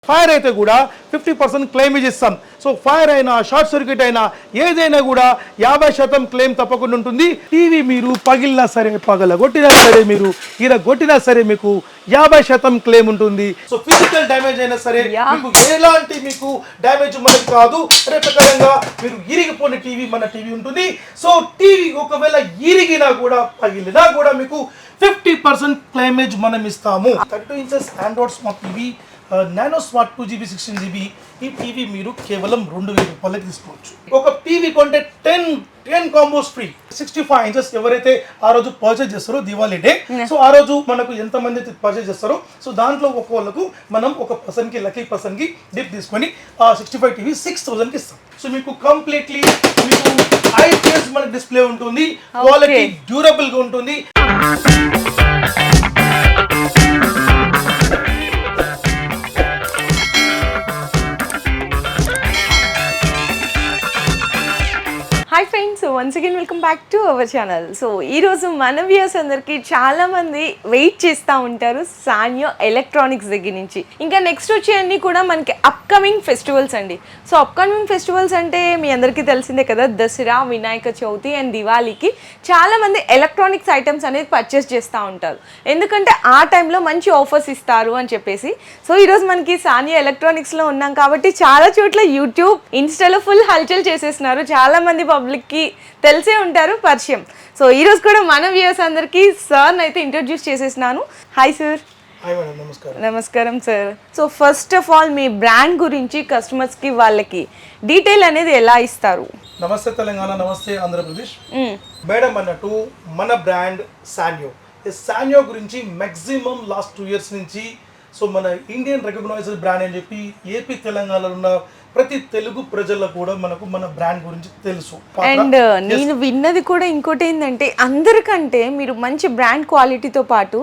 Fire అయితే కూడా 50% క్లెయిమేజ్ ఇస్తాం. సో ఫైర్ అయినా షార్ట్ సర్క్యూట్ అయినా ఏదైనా కూడా 50% క్లెయిమ్ తప్పకుండా ఉంటుంది. టీవీ మీరు పగిలినా సరే, పగలగొట్టినా సరే, మీరు ఇరగొట్టినా సరే మీకు 50% క్లెయిమ్ ఉంటుంది. సో ఫిజికల్ డ్యామేజ్ అయినా సరే మీకు ఎలాంటి మీకు డ్యామేజ్ మనకు కాదు. అదే ప్రకారంగా మీరు ఇరిగిపోయిన టీవీ మన టీవీ ఉంటుంది. సో టీవీ ఒకవేళ ఇరిగినా కూడా పగిలినా కూడా మీకు 50% క్లెయిమేజ్ మనం ఇస్తాము. 32 inches Android smart TV, nano smart 2GB 16GB ఈ టీవీ మీరు కేవలం 2000 రూపాయలకి తీసుకోవచ్చు. ఒక టీవీ కొంటే 10 కాంబోస్ ఫ్రీ. 65 inches ఎవరైతే ఆ రోజు పర్చేజ్ చేస్తారో దివాళీ డే, సో ఆ రోజు మనకు ఎంతమంది పర్చేజ్ చేస్తారో సో దాంట్లో ఒక్కొక్కళ్ళకు మనం ఒక పర్సన్కి లక్కీ పర్సన్కి డిప్ తీసుకొని ఆ 65 టీవీ 6000కి ఇస్తాం. సో మీకు కంప్లీట్లీ మీకు IPS మన డిస్ప్లే ఉంటుంది, క్వాలిటీ డ్యూరబుల్గా ఉంటుంది. Hi friends, once again welcome back to our channel. So ఈరోజు మన వ్యూయర్స్ అందరికీ చాలామంది వెయిట్ చేస్తూ ఉంటారు సానియో ఎలక్ట్రానిక్స్ దగ్గర నుంచి. ఇంకా నెక్స్ట్ వచ్చే అన్నీ కూడా మనకి అప్కమింగ్ ఫెస్టివల్స్ అండి. సో అప్కమింగ్ ఫెస్టివల్స్ అంటే మీ అందరికీ తెలిసిందే కదా, దసరా, వినాయక చవితి అండ్ దివాళీకి చాలామంది ఎలక్ట్రానిక్స్ ఐటమ్స్ అనేది పర్చేస్ చేస్తూ ఉంటారు. ఎందుకంటే ఆ టైంలో మంచి ఆఫర్స్ ఇస్తారు అని చెప్పేసి. సో ఈరోజు మనకి సానియో ఎలక్ట్రానిక్స్లో ఉన్నాం కాబట్టి చాలా చోట్ల యూట్యూబ్, ఇన్స్టాలో ఫుల్ హల్చల్ చేసేస్తున్నారు. చాలామంది పబ్లిక్కి తెలిసే ఉంటారు, పరిచయం. సో ఈరోజు కూడా మన వ్యూయర్స్ అందరికీ సార్ని అయితే ఇంట్రడ్యూస్ చేసేసినాను. Hi sir. నమస్కారం sir. So first of all మీ బ్రాండ్ గురించి కస్టమర్స్కి వాళ్ళకి డీటెయిల్ అనేది ఎలా ఇస్తారు? నమస్తే తెలంగాణ, నమస్తే ఆంధ్రప్రదేశ్. మేడం అన్నట్టు మన బ్రాండ్ సానియో. సానియో గురించి మ్యాక్సిమం లాస్ట్ 2 years నుంచి సో మన ఇండియన్ రికగ్నైజ్డ్ బ్రాండ్ అని చెప్పి ఏపీ తెలంగాణలో ఉన్న ప్రతి తెలుగు ప్రజలకు కూడా మనకు మన బ్రాండ్ గురించి తెలుసు. అండ్ నేను విన్నది కూడా ఇంకోటి ఏంటంటే, అందరికంటే మీరు మంచి బ్రాండ్ క్వాలిటీతో పాటు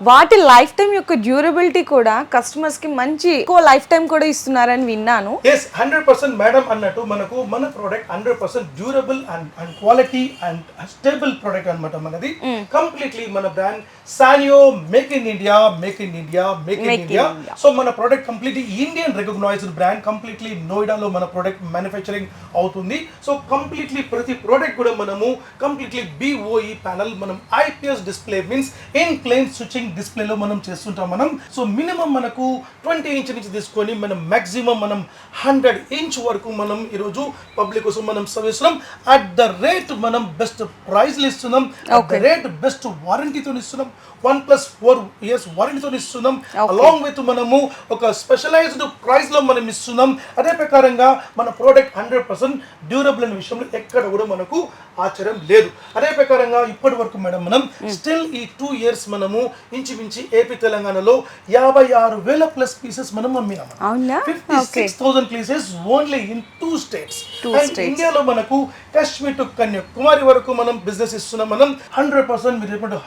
వాటి లైఫ్ టైం యొక్క డ్యూరబిలిటీ కూడా కస్టమర్స్ కి మంచి లైఫ్ టైం కూడా ఇస్తున్నారని విన్నాను. 100% మేడం అన్నట్టు మనకు మన product 100% durable and quality and stable product అన్నమాట. మనది కంప్లీట్లీ మన brand Sanyo make in India, make in India, make in India. So మన product completely Indian recognised brand. Completely నోయిడాలో మన ప్రోడక్ట్ మ్యానుఫ్యాక్చరింగ్ అవుతుంది. సో కంప్లీట్లీ ప్రతి ప్రోడక్ట్ కూడా మనము కంప్లీట్లీ BOE ప్యానల్, మనం IPS display means in plane switching డిస్ప్లేలో మనం చేస్తుంటాం మనం. సో మినిమం మనకు 20 inch నుంచి తీసుకొని మనం మ్యాక్సిమం మనం 100 inch వరకు మనం ఈరోజు పబ్లిక్ కోసం మనం సర్వీస్తున్నాం. అట్ ద రేట్ మనం బెస్ట్ ప్రైస్లు ఇస్తున్నాం, అట్ ద రేట్ బెస్ట్ వారంటీతో ఇస్తున్నాం. 1+4 years వారంటీతో ఇస్తున్నాం. అలాంగ్ విత్ మనము ఒక స్పెషలైజ్డ్ ప్రైస్ లో మనం ఇస్తున్నాం. అదే ప్రకారంగా మన ప్రోడక్ట్ 100% డ్యూరబుల్ అనే విషయంలో ఎక్కడ కూడా మనకు ఆశ్చర్యం లేదు. అదే ప్రకారంగా ఇప్పటి వరకు మేడం మనం స్టిల్ ఈ 2 years మనము ఇంచుమించి ఏపీ తెలంగాణలో 56,000+ పీసెస్ మనం అమ్మినాం. 56,000 pieces only in 2 states. And ఇండియాలో మనకు కాశ్మీర్ టు కన్యాకుమారి వరకు మనం బిజినెస్ ఇస్తున్నాం. మనం 100% మీరు చెప్పినట్టు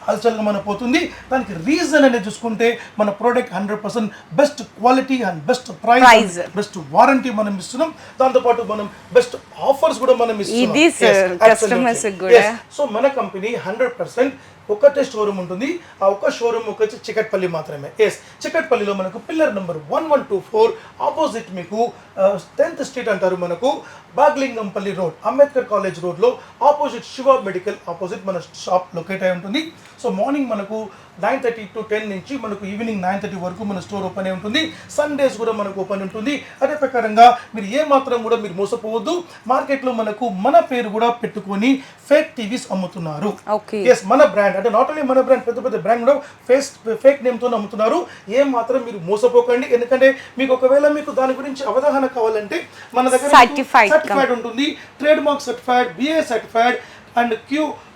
హల్చల్గా మనం పోతుంది. దానికి రీజన్ అనేది చూసుకుంటే మన product 100% best quality and best price, best warranty మనం ఇస్తున్నాం. దాంతోపాటు మనం బెస్ట్ ఆఫర్స్ కూడా మనం ఇస్తున్నాం. సో మన కంపెనీ 100% ఒకటే షోరూమ్ ఉంటుంది. ఆ ఒక్క షోరూమ్ వచ్చి చికట్పల్లి మాత్రమే. చికట్పల్లిలో మనకు పిల్లర్ నెంబర్ 1124 ఆపోజిట్ మీకు 10th Street అంటారు. మనకు బాగ్లింగంపల్లి రోడ్, అంబేద్కర్ కాలేజ్ రోడ్లో ఆపోజిట్ శివ మెడికల్ ఆపోజిట్ మన షాప్ లొకేట్ అయి ఉంటుంది. సో మార్నింగ్ మనకు 9:30 to 10 నుంచి మనకు ఈవినింగ్ 9:30 వరకు మన స్టోర్ ఓపెన్ అయి ఉంటుంది. సండేస్ కూడా మనకు ఓపెన్ ఉంటుంది. అదే ప్రకారంగా మీరు ఏ మాత్రం కూడా మీరు మోసపోవద్దు. మార్కెట్లో మనకు మన పేరు కూడా పెట్టుకొని ఫేక్ టీవీస్ అమ్ముతున్నారు. మన బ్రాండ్ అంటే నాట్ ఓన్లీ మన బ్రాండ్, పెద్ద పెద్ద బ్రాండ్ కూడా ఫేక్ నేమ్తో అమ్ముతున్నారు. ఏ మాత్రం మీరు మోసపోకండి. ఎందుకంటే మీకు ఒకవేళ మీకు దాని గురించి అవగాహన కావాలంటే మన దగ్గర సర్టిఫైడ్ ఉంటుంది, trade mark certified, BA certified and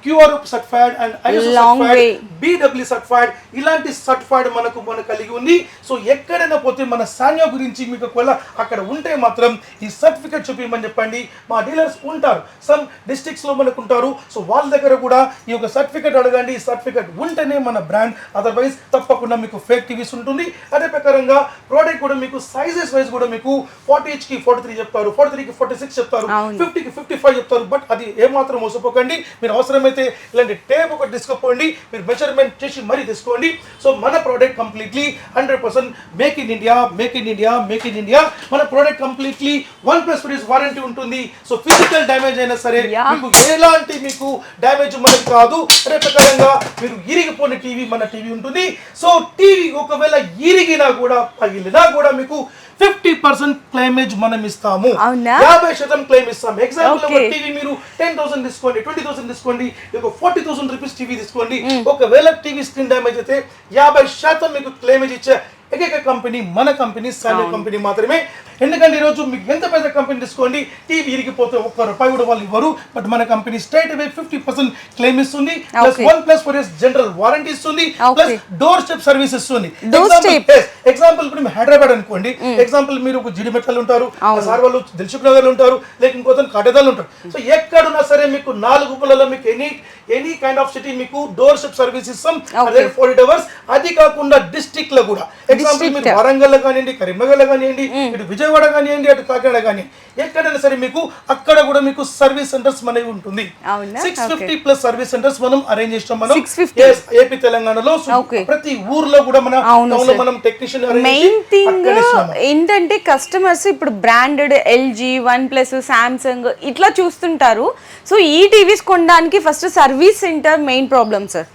QR certified and ISO certified, BW certified, ఇలాంటి సర్టిఫైడ్ మనకు కలిగి ఉంది. సో ఎక్కడైనా పోతే మన సానియో గురించి మీకు ఒకవేళ అక్కడ ఉంటే మాత్రం ఈ సర్టిఫికేట్ చూపించమని చెప్పండి. మా డీలర్స్ ఉంటారు, సమ్ డిస్ట్రిక్ట్స్లో మనకు ఉంటారు. సో వాళ్ళ దగ్గర కూడా ఈ యొక్క సర్టిఫికేట్ అడగండి. ఈ సర్టిఫికేట్ ఉంటేనే మన బ్రాండ్, అదర్వైజ్ తప్పకుండా మీకు ఫేక్ టీవీస్ ఉంటుంది. అదే ప్రకారంగా ప్రోడక్ట్ కూడా మీకు సైజెస్ వైజ్ కూడా మీకు 40Hకి 43 చెప్తారు, 43కి 46 చెప్తారు, 50కి 55 చెప్తారు. బట్ అది ఏమాత్రం మోసపోకండి. మీరు అవసరమైతే అవసరమైతే ఇలాంటి టేప్ ఒకటి తీసుకోండి, మీరు మెజర్మెంట్ చేసి మరీ తీసుకోండి. సో మన product completely 100% make in India, make in India, make in India. మన ప్రోడక్ట్ కంప్లీట్లీ 1+4 వారంటీ ఉంటుంది. సో ఫిజికల్ డ్యామేజ్ అయినా సరే మీకు ఎలాంటి మీకు డ్యామేజ్ మనకు కాదు. అదే ప్రకారంగా మీరు ఇరిగిపోయిన టీవీ మన టీవీ ఉంటుంది. సో టీవీ ఒకవేళ ఇరిగినా కూడా పగిలినా కూడా మీకు 50% క్లైమేజ్ మనం ఇస్తాము, 50% క్లెయిమ్ ఇస్తాము. ఎగ్జాంపుల్ ఒక టీవీ మీరు 10,000 తీసుకోండి, 20,000 తీసుకోండి, 40,000 రూపీస్ టీవీ తీసుకోండి. ఒకవేళ టీవీ స్క్రీన్ డ్యామేజ్ అయితే 50% మీకు క్లెయిమేజ్ ఇచ్చే ఏకైక కంపెనీ మన కంపెనీ సానియో కంపెనీ మాత్రమే. ఎందుకంటే ఈరోజు మీకు ఎంత పెద్ద కంపెనీ తీసుకోండి, టీవీ ఇరిగిపోతే ₹1 కూడా వాళ్ళు ఇవ్వరు. బట్ మన కంపెనీ స్ట్రైట్ అవే 50% క్లెయిమ్ ఇస్తుంది, ప్లస్ 1+4 years జనరల్ వారంటీ ఇస్తుంది, ప్లస్ డోర్ స్టెప్ సర్వీస్ ఇస్తుంది. ఎగ్జాంపుల్ ఇప్పుడు హైదరాబాద్ అనుకోండి, ఎగ్జాంపుల్ మీరు ఒక జిడిమెట్లలో ఉంటారు, సార్ వాళ్ళు దిల్సుఖ్ నగర్ లో ఉంటారు, లేక ఇంకొక కాటేదాలు ఉంటారు. సో ఎక్కడున్నా సరే మీకు 4 గుంపులలో మీకు ఎనీ కైండ్ ఆఫ్ సిటీ మీకు డోర్ స్టెప్ సర్వీస్ ఇస్తాం 48 hours. అది కాకుండా డిస్ట్రిక్ట్ లో కూడా ఎగ్జాంపుల్ మీరు వరంగల్ కానివ్వండి, కరీంనగర్ కానివ్వండి, ఇటు విజయవాడ కానివ్వండి, అటు కాకినాడ కానివ్వండి, ఎక్కడైనా సరే మీకు అక్కడ కూడా మీకు సర్వీస్ సెంటర్స్ మనవి ఉంటుంది. 650+ సర్వీస్ సెంటర్స్ మనం అరేంజ్ చేస్తాం. మనం ఏపీ తెలంగాణలో ప్రతి ఊర్లో కూడా మనం టెక్నీషియన్ మెయిన్ థింగ్ ఏంటంటే కస్టమర్స్ ఇప్పుడు బ్రాండెడ్ ఎల్జీ, OnePlus, సామ్సంగ్ ఇట్లా చూస్తుంటారు. సో ఈ టీవీస్ కొనడానికి first service centre main problem sir.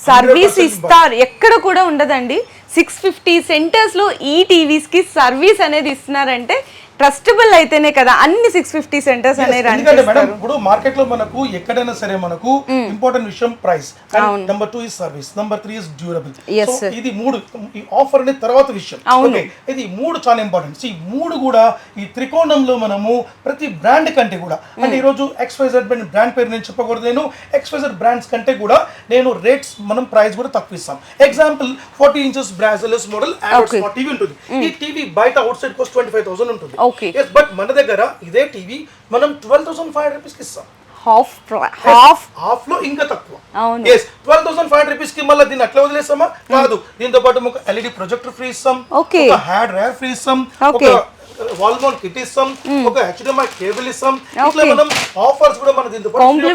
Service ఇస్తారు, ఎక్కడ కూడా ఉండదండి. 650 సెంటర్స్ లో ఈ టీవీస్ కి సర్వీస్ అనేది ఇస్తున్నారంటే ట్రస్టబుల్ అయితేనే కదా అన్ని 650 సెంటర్స్ అనేవి రన్ చేస్తారు. ఇప్పుడు మార్కెట్ లో మనకు ఎక్కడైనా సరే మనకు ఇంపార్టెంట్ విషయం price, number 2 is service, number 3 is durable. ఇది 3 ఈ ఆఫర్ అనే తర్వాత విషయం. ఓకే, ఇది 3 చాలా ఇంపార్టెంట్. ఈ 3 కూడా ఈ త్రికోణంలో మనము ప్రతి బ్రాండ్ కంటే కూడా అంటే ఈ రోజు XYZ బ్రాండ్ పేరు నేను చెప్పకూడదు, నేను XYZ బ్రాండ్స్ కంటే కూడా నేను రేట్స్ మనం ప్రైస్ కూడా తక్కువ ఇస్తాం. ఎగ్జాంపుల్ 40 inches బ్రాజిలస్ మోడల్ ఆండ్రాయిడ్ స్మార్ట్ టీవీ ఉంటుంది. ఈ టీవీ బయట అవుట్ సైడ్ కాస్ట్ 25,000 ఉంటుంది. బట్ మన దగ్గర ఇదే టీవీ మనం 12,500 రూపీస్ కి ఇస్తాం. హాఫ్ లో ఇంకా తక్కువ. 12,500 రూపీస్ కి మళ్ళీ దీన్ని అట్లా వదిలేస్తామా? కాదు, దీంతో పాటు ఒక LED ప్రొజెక్టర్ ఫ్రీ ఇస్తాం, ఒక హ్యాండ్ డ్రైవర్ ఫ్రీ ఇస్తాం, ఒక వాల్ మౌంట్ కిట్ ఇస్తాం, ఒక HDMI కేబుల్ ఇస్తాం. ఇట్లా మనం ఆఫర్స్ కూడా మన దీంతో పాటు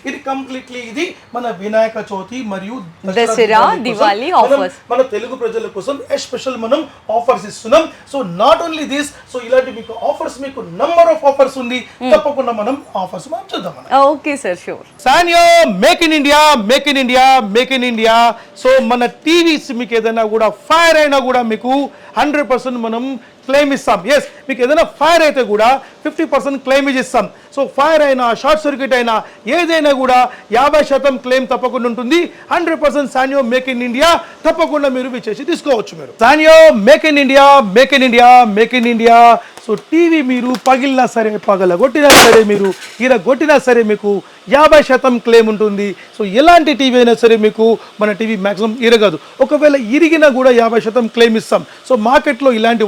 ఇది కంప్లీట్లీ ఇది మన వినాయక చవితి మరియు దసరా దివాళీ ఆఫర్స్ మన తెలుగు ప్రజల కోసం ఎస్పెషల్ మనం ఆఫర్స్ ఇస్తున్నాం. So not only this, so ఇలాంటి మీకు ఆఫర్స్ మీకు నంబర్ ఆఫ్ ఆఫర్స్ ఉంది. తప్పకుండా మనం ఆఫర్స్ మనం చూద్దాం. Okay sir, sure. సానియో make in India, make in India, make in India. So మన టీవీస్ మీకు ఏదైనా కూడా ఫైర్ అయినా కూడా మీకు 100% మనం క్లెయిమ్ ఇస్తాం. ఎస్, మీకు ఏదైనా ఫైర్ అయితే కూడా 50% క్లెయిమేజ్ ఇస్తాం. సో ఫైర్ అయినా షార్ట్ సర్క్యూట్ అయినా ఏదైనా కూడా 50% క్లెయిమ్ తప్పకుండా ఉంటుంది. 100% సానియో మేక్ ఇన్ ఇండియా తప్పకుండా మీరు విచ్చేసి తీసుకోవచ్చు. మీరు సానియో make in India, make in India, make in India. So TV మీరు పగిలినా సరే, పగలగొట్టినా సరే, మీరు ఇరగొట్టినా సరే మీకు 50% క్లెయిమ్ ఉంటుంది. సో ఎలాంటి టీవీ అయినా సరే మీకు మన టీవీ మ్యాక్సిమం ఇరగదు. ఒకవేళ ఇరిగినా కూడా 50% క్లెయిమ్ ఇస్తాం. సో మార్కెట్లో ఇలాంటి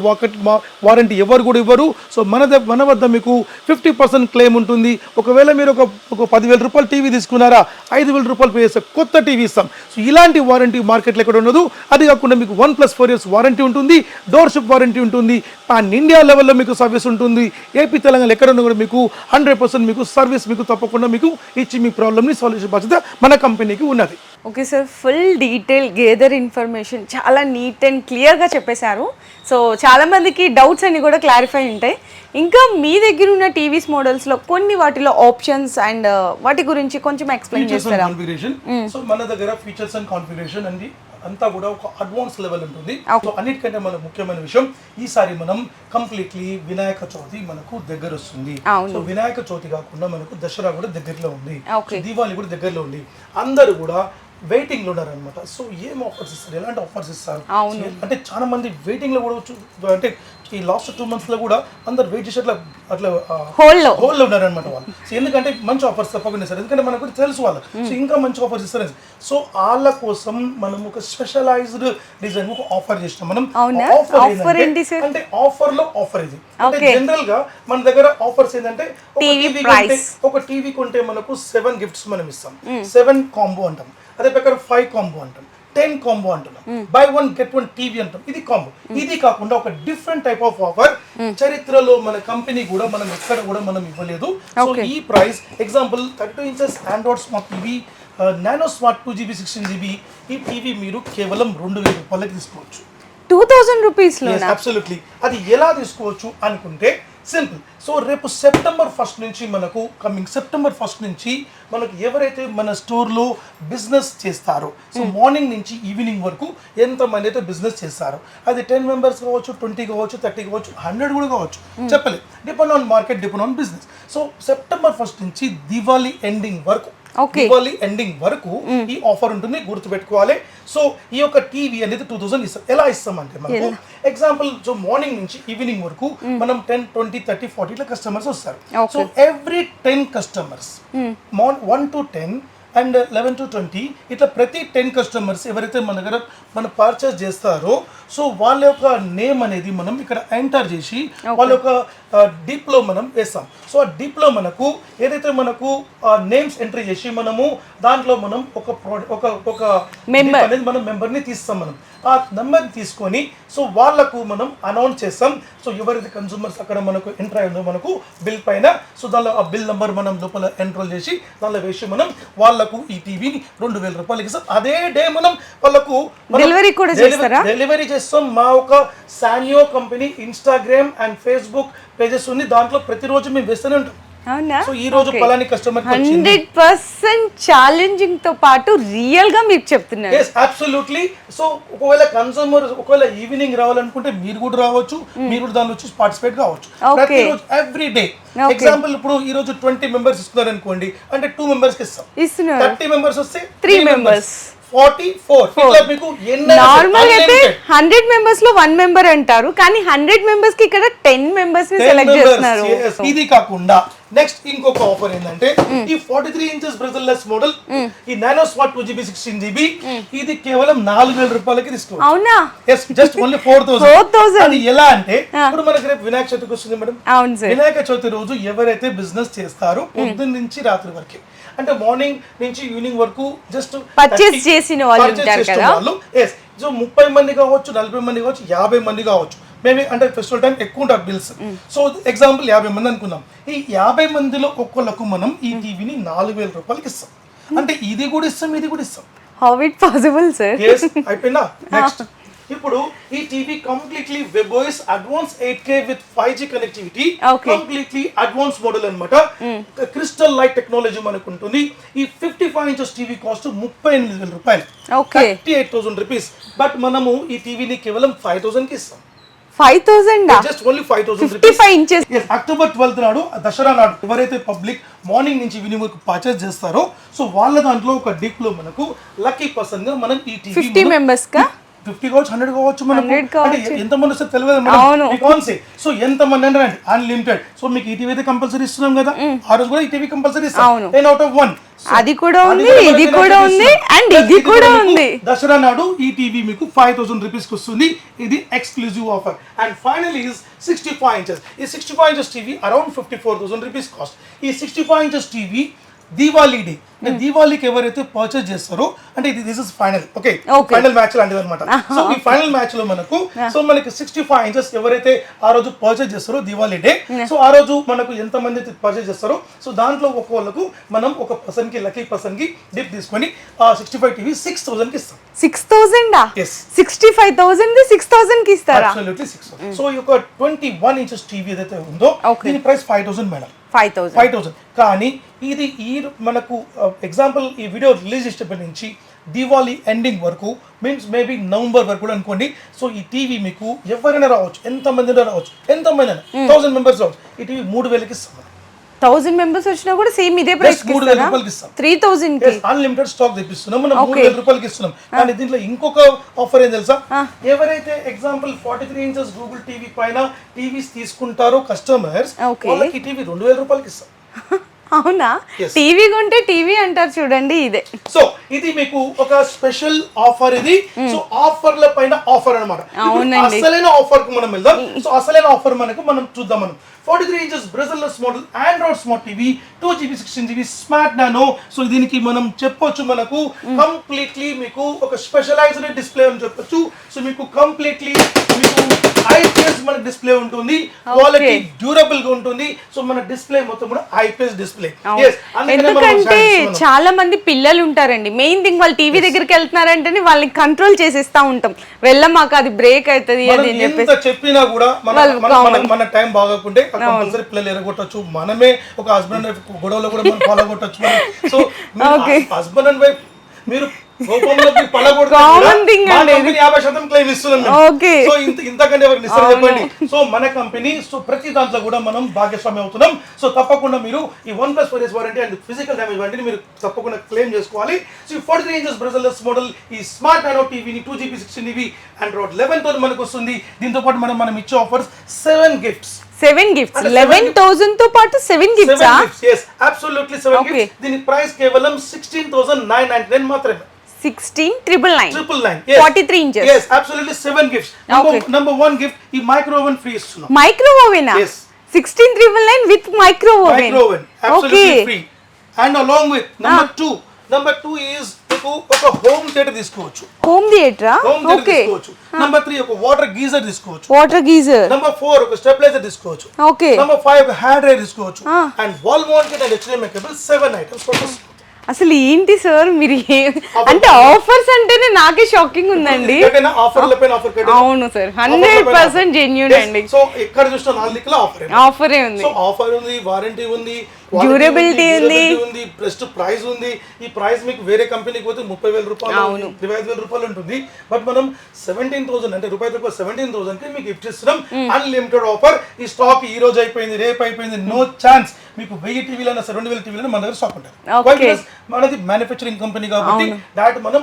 వారంటీ ఎవరు కూడా ఇవ్వరు. సో మన వద్ద మీకు 50% క్లెయిమ్ ఉంటుంది. ఒకవేళ మీరు ఒక 10,000 రూపాయలు టీవీ తీసుకున్నారా, 5,000 రూపాయలు పే చేస్తే కొత్త టీవీ ఇస్తాం. సో ఇలాంటి వారంటీ మార్కెట్లో ఎక్కడ ఉండదు. అది కాకుండా మీకు 1+4 years వారంటీ ఉంటుంది, డోర్ షిప్ వారంటీ ఉంటుంది, పాన్ ఇండియా లెవెల్లో మీకు సర్వీస్ ఉంటుంది. ఏపీ తెలంగాణ ఎక్కడ ఉన్నా కూడా మీకు 100% మీకు సర్వీస్ మీకు తప్పకుండా మీకు ఇచ్చి మీ ప్రాబ్లమ్ని సొల్యూషన్ బాధ్యత మన కంపెనీకి ఉన్నది. Okay sir, full detail gather information చాలా నీట్ అండ్ క్లియర్గా చెప్పేశారు. సో చాలా మందికి డౌట్స్ అన్ని కూడా క్లారిఫై ఉంటాయి. ఇంకా మీ దగ్గర ఉన్న టీవీస్ మోడల్స్ లో కొన్ని వాటిలో ఆప్షన్స్ అండ్ వాటి గురించి కొంచెం ఎక్స్ప్లెయిన్ చేస్తారా? సో మన దగ్గర ఫీచర్స్ అండ్ కాన్ఫిగరేషన్ అండి అంతా కూడా ఒక అడ్వాన్స్ లెవెల్ ఉంటుంది. సో అన్నిటికంటే మన ముఖ్యమైన విషయం ఈసారి మనం కంప్లీట్లీ వినాయక చవితి మనకు దగ్గర వస్తుంది. సో వినాయక చవితి కాకుండా మనకు దసరా కూడా దగ్గరలో ఉంది, దీపావళి కూడా దగ్గరలో ఉంది. అందరూ కూడా వెయిటింగ్ లో ఉన్నారు అనమాట. సో ఏం ఆఫర్స్ ఇస్తారు, ఎలాంటి ఆఫర్స్ ఇస్తారు అంటే చాలా మంది వెయిటింగ్ లో కూడా అంటే ఈ లాస్ట్ 2 months లో కూడా అందరు వెయిట్ చేసి అట్లా హోల్లో ఉన్నారనమాట వాళ్ళు. సో ఎందుకంటే మంచి ఆఫర్స్ తప్పకుండా ఇస్తారు, ఎందుకంటే మనకు తెలుసు వాళ్ళు. సో ఇంకా మంచి ఆఫర్స్ ఇస్తారు. సో వాళ్ళ కోసం మనం ఒక స్పెషలైజ్డ్ డిజైన్ ఒక ఆఫర్ చేసినాం మనం. ఆఫర్ అంటే ఆఫర్ లో ఆఫర్ ఇది అంటే జనరల్ గా మన దగ్గర ఆఫర్స్ ఏంటంటే ఒక టీవీ కొంటే మనకు 7 గిఫ్ట్స్ మనం ఇస్తాం. 7 కాంబో అంటాం, అదే ప్రకారం 5 కాంబో అంటాం, 10 కాంబో అంటున్నాం, బై 1 గెట్ 1 టీవీ అంటాం, ఇది కాంబో. ఇది కాకుండా ఒక డిఫరెంట్ టైప్ ఆఫ్ ఆఫర్ చరిత్రలో మన కంపెనీ కూడా మనం ఎక్కడ కూడా మనం ఇవ్వలేదు. సో ఈ price example 32 inches Android smart TV, nano smart 2GB 16GB, ఈ టీవీ మీరు కేవలం 2000 రూపాయలకి తీసుకోవచ్చు. 2000 రూపీస్ లో అబ్సల్యూట్లీ. అది ఎలా తీసుకోవచ్చు అనుకుంటే సింపుల్. సో రేపు సెప్టెంబర్ 1 నుంచి మనకు కమింగ్ సెప్టెంబర్ 1 నుంచి మనకు ఎవరైతే మన స్టోర్లో బిజినెస్ చేస్తారో, సో మార్నింగ్ నుంచి ఈవినింగ్ వరకు ఎంతమంది అయితే బిజినెస్ చేస్తారో, అది 10 మెంబర్స్ కావచ్చు, 20 కావచ్చు, 30 కావచ్చు, 100 కూడా కావచ్చు, చెప్పలేదు, depend on market, depend on business. So September 1 నుంచి దివాళీ ఎండింగ్ వరకు దివాళీ ఎండింగ్ వరకు ఈ ఆఫర్ ఉంటుంది, గుర్తుపెట్టుకోవాలి. సో ఈ యొక్క టీవీ అనేది 2000 ఇస్తాం. ఎలా ఇస్తామంటే మనకు ఎగ్జాంపుల్ సో మార్నింగ్ నుంచి ఈవినింగ్ వరకు మనం 10, 20, 30, 40 ఇట్లా కస్టమర్స్ వస్తారు. So every 10 customers 1 to 10 and 11 to 20 ఇట్లా ప్రతి 10 కస్టమర్స్ ఎవరైతే మన దగ్గర మనం పర్చేస్ చేస్తారో, సో వాళ్ళ యొక్క నేమ్ అనేది మనం ఇక్కడ ఎంటర్ చేసి వాళ్ళ యొక్క డీప్లో మనం వేస్తాం. సో ఆ డీప్లో మనకు ఏదైతే మనకు నేమ్స్ ఎంట్రీ చేసి మనము దాంట్లో మనం ఒక మెంబర్ అనేది మనం మెంబర్ని తీస్తాం. మనం ఆ నెంబర్ని తీసుకొని సో వాళ్ళకు మనం అనౌన్స్ చేస్తాం. సో ఎవరైతే కన్సూమర్స్ అక్కడ మనకు ఎంటర్ అయిందో మనకు బిల్ పైన, సో దానిలో ఆ బిల్ నెంబర్ మనం లోపల ఎంట్రోల్ చేసి దానిలో వేసి మనం వాళ్ళకు ఈ టీవీని 2000 రూపాయలకి ఇస్తాం. అదే డే మనం వాళ్ళకు డెలివరీ చేస్తాం. మా ఒక సానియో company Instagram and Facebook pages ఉంది, దాంట్లో ప్రతిరోజు మేము వేస్తూనే ఉంటాం. సో ఈ రోజు పలాని కస్టమర్ 100% ఛాలెంజింగ్ తో పాటు రియల్ గా మీరు చెప్తున్నారు. yes absolutely. సో ఒకవేళ కన్సూమర్ ఒకవేళ ఈవినింగ్ రావాలనుకుంటే మీరు కూడా రావచ్చు, మీరు కూడా దానిలో వచ్చి పార్టిసిపేట్ కావచ్చు ప్రతిరోజు ఎవ్రీ డే. ఎగ్జాంపుల్ ఇప్పుడు ఈ రోజు 20 మెంబర్స్ ఇస్తున్నారు అనుకోండి, అంటే 2 మెంబర్స్ కి ఇస్తాం. 30 మెంబర్స్ వస్తే 3 మెంబర్స్, 44 ఇట్లా మీకు నార్మల్ అయితే 100 మెంబర్స్ లో 1 మెంబర్ అంటారు, కానీ 100 మెంబర్స్ కి ఇక్కడ 10 మెంబర్స్ ని సెలెక్ట్ చేస్తున్నారు. ఇది కాకుండా నెక్స్ట్ ఇంకొక ఆఫర్ ఏంటంటే ఈ 43 ఇంచెస్ బ్రెజల్లెస్ మోడల్, ఈ నానో స్మార్ట్ 2GB 16GB, ఇది కేవలం 4000 రూపాయలకి తీసుకోవచ్చు. అవునా? yes just only 4000. అది ఎలా అంటే ఇప్పుడు మనకి రేపు వినాయక చవితికి వస్తుంది మేడం. వినాయక చవితి రోజు ఎవరైతే బిజినెస్ చేస్తారో పొద్దున్న నుంచి రాత్రి వరకు, అంటే మార్నింగ్ నుంచి ఈవినింగ్ వరకు జస్ట్ పర్చేస్ చేసిన వాళ్ళు ఉంటారు కదా, yes సో 30 మంది కావచ్చు, 40 మంది కావచ్చు, 50 మంది కావచ్చు, మేబీ అంటే ఫెస్టివల్ టైం ఎక్కువ ఉంటారు బిల్స్. సో ఎగ్జాంపుల్ 50 మంది అనుకుందాం. ఈ 50 మందిలో ఒక్కొక్కలకు మనం ఈ టీవీని 4000 రూపాయలకి ఇస్తాం. అంటే ఇది కూడా ఇస్తాం, ఇది కూడా ఇస్తాం. How it possible sir? yes అయిపోయినా. నెక్స్ట్ ఇప్పుడు ఈ టీవీ కంప్లీట్లీ వెబోయిస్ advance 8K with 5G connectivity, completely advance model అన్నమాట. క్రిస్టల్ లైట్ టెక్నాలజీ మనకు ఉంటుంది. ఈ 55 ఇంచెస్ టీవీ కాస్ట్ 38,000 రూపాయలు, 38,000 రూపీస్. బట్ మనము ఈ టీవీని కేవలం 5,000 కి ఇస్తాం. 5,000 just only 5,000 55 inches. October 12th నాడు దసరా నాడు ఎవరైతే పబ్లిక్ మార్నింగ్ నుంచి ఈవినింగ్ వరకు పర్చేస్ చేస్తారో, సో వాళ్ళ దాంట్లో ఒక డీప్ లో మనకు లక్కీ పర్సన్ గా మనం ఈ టీవీ 50 మెంబర్స్ కా 50 కావచ్చు, 100 కావచ్చు, మనకు అంటే ఎంత మంది వస్తే తెలియదు మేడం. సో ఎంత మంది అంటే అన్లిమిటెడ్. సో మీకు ఈ టీవీ అయితే కంపల్సరీ ఇస్తున్నాం కదా, ఆ రోజు కూడా ఈ టీవీ కంపల్సరీ ఇస్తాం. 10 out of 1 అది కూడా ఉంది, ఇది కూడా ఉంది, అండ్ ఇది కూడా ఉంది. దసరా నాడు ఈ టీవీ మీకు 5,000 రూపీస్ కి వస్తుంది. ఇది exclusive offer. And final is 65 inches. ఈ 65 inches TV around 54,000 rupees cost. ఈ 65 ఇంచెస్ టీవీ దివాళీ డే, దీవాళీకి ఎవరైతే పర్చేస్ చేస్తారో, అంటే this is final okay final match లాంటిది అనమాట. సో ఈ ఫైనల్ మ్యాచ్ లో మనకు సో మనకి 65 ఇంచెస్ ఎవరైతే ఆ రోజు పర్చేస్ చేస్తారో దివాళీ డే, సో ఆ రోజు మనకు ఎంత మంది పర్చేస్ చేస్తారో, సో దాంట్లో ఒక్కొక్కళ్ళకు మనం ఒక పర్సన్ కి లక్కీ పర్సన్ కి డిప్ తీసుకొని ఆ 65 టీవీ 6,000 కి ఇస్తాం. 6,000 yes 65,000 6,000 కి ఇస్తారా? అబ్సల్యూట్లీ 6,000. సో ఈ యొక్క 21 ఇంచెస్ టీవీ ఏదైతే ఉందో దీని ప్రైస్ 5,000 మేడం. 5,000. కానీ ఇది ఈ మనకు ఎగ్జాంపుల్ ఈ వీడియో రిలీజ్ చేసేటప్పటి నుంచి దివాళీ ఎండింగ్ వరకు మీన్స్ మేబీ నవంబర్ వరకు కూడా అనుకోండి. సో ఈ టీవీ మీకు ఎవరైనా రావచ్చు, ఎంతమంది రావచ్చు, ఎంతమంది 1000 మెంబర్స్ రావచ్చు, ఈ టీవీ 3,000కి ఇస్తాం. 1000 మెంబర్స్ వచ్చినా కూడా సేమ్ ఇదే ప్రైస్ కి 3,000 రూపాయలకి ఇస్తాం. 3,000 కి అన్లిమిటెడ్ స్టాక్ తెప్పిస్తున్నాం మనం, 3,000 రూపాయలకి ఇస్తున్నాం. కానీ దీంట్లో ఇంకొక ఆఫర్ ఏం తెలుసా, ఎవరైతే ఎగ్జాంపుల్ 43 ఇంచెస్ గూగుల్ టీవీ పైన టీవీస్ తీసుకుంటారో కస్టమర్స్, వాళ్ళకి టీవీ 2,000 రూపాయలకి ఇస్తాం. అవునా? Yes. టీవీ కొంటే టీవీ అంటారు చూడండి, ఇదే. సో ఇది మీకు ఒక స్పెషల్ ఆఫర్ ఇది. సో ఆఫర్ల పైన ఆఫర్ అన్నమాట. అవునండి. అసలైన ఆఫర్ కు మనం వెళ్దాం. సో అసలైన ఆఫర్ మనం చూద్దాం. మనం 43 inches బ్రెజిల్లెస్ model android smart TV 2GB 16GB smart nano. So దీనికి మనం చెప్పొచ్చు మనకు కంప్లీట్లీ మీకు ఒక స్పెషలైజ్డ్ డిస్ప్లే అని చెప్పొచ్చు. సో మీకు కంప్లీట్లీ మీకు ఐపీఎస్ మన డిస్ప్లే ఉంటుంది, క్వాలిటీ డ్యూరబుల్ గా ఉంటుంది. సో మన డిస్ప్లే మొత్తం కూడా ఐపీఎస్ డిస్ప్లే. ఎందుకంటే చాలా మంది పిల్లలు ఉంటారండి, మెయిన్ థింగ్ వాళ్ళు టీవీ దగ్గరికి వెళ్తున్నారంటే వాళ్ళని కంట్రోల్ చేసేస్తా ఉంటాం, వెళ్ళమాక అది బ్రేక్ అవుతుంది అది అని ఎంత చెప్పినా కూడా మన టైం బాగాకుంటే కంపల్సరీ పిల్లలు ఎరగొట్టచ్చు. మనమే ఒక హస్బెండ్ అండ్ వైఫ్ గొడవలో కూడా మనం పాల్గొట్టచ్చు. సో హస్బెండ్ అండ్ వైఫ్ మీరు సో మన కంపెనీ సో ప్రతి దాంట్లో కూడా మనం భాగస్వామి అవుతున్నాం. సో తప్పకుండా మీరు ఈ 1+ 4 years warranty and physical damage warranty మీరు తప్పకుండా క్లెయిమ్ చేసుకోవాలి. సో 43 inches బ్రెజిల్లెస్ మోడల్ ఈ స్మార్ట్ నానో టీవీని 2GB 16GB Android 11 తో మనకు వస్తుంది. దీంతో పాటు మనం ఇచ్చే ఆఫర్స్ 7 gifts. 7 gifts 11,000 తో పాటు 7 gifts. Yes, absolutely 7 gifts. దీని ప్రైస్ కేవలం 16,999 మాత్రమే. 16,999. Yes. 43 inches. Yes, absolutely 7 gifts. Number 1 gift ఈ మైక్రో ఓవెన్ ఫ్రీ ఇస్తున్నాం. Micro oven? Yes. 16,999 with micro oven. Micro oven absolutely free. And along with number 2 is ఒక home theatre తీసుకోవచ్చు. Home theatre? Okay. Number 3 ఒక water geyser తీసుకోవచ్చు. Water geyser. Number 4 ఒక stabiliser తీసుకోవచ్చు. Okay. Number 5 ఒక hand dryer తీసుకోవచ్చు. And wall mounted and HDMI cable 7 items for this. అసలు ఏంటి సార్ మీరు అంటే ఆఫర్స్ అంటేనే నాకే షాకింగ్ ఉందండి. అవును సార్, 100% జెన్యూన్ అండి. సో ఎక్కడ చూసినా 4 దిక్కుల ఆఫరే ఉంది. సో ఆఫర్ ఉంది, వారంటీ ఉంది, డ్యూరబిలిటీ ఉంది, బెస్ట్ ప్రైస్ ఉంది. ఈ ప్రైస్ మీకు వేరే కంపెనీకి పోతే 30,000 రూపాయలు 25,000 రూపాయలు ఉంటుంది. బట్ మనం 17,000 అంటే రూపాయి తక్కువ 17,000 కి మీకు గిఫ్ట్ ఇస్తున్నాం. Unlimited offer. ఈ స్టాక్ ఈ రోజు అయిపోయింది, రేపు అయిపోయింది, నో ఛాన్స్. మీకు 1000 టీవీలైనా 2,000 టీవీలైనా మన దగ్గర స్టాక్ ఉంటుంది. మనది మ్యానుఫ్యాక్చరింగ్ కంపెనీ కాబట్టి డైరెక్ట్ మనం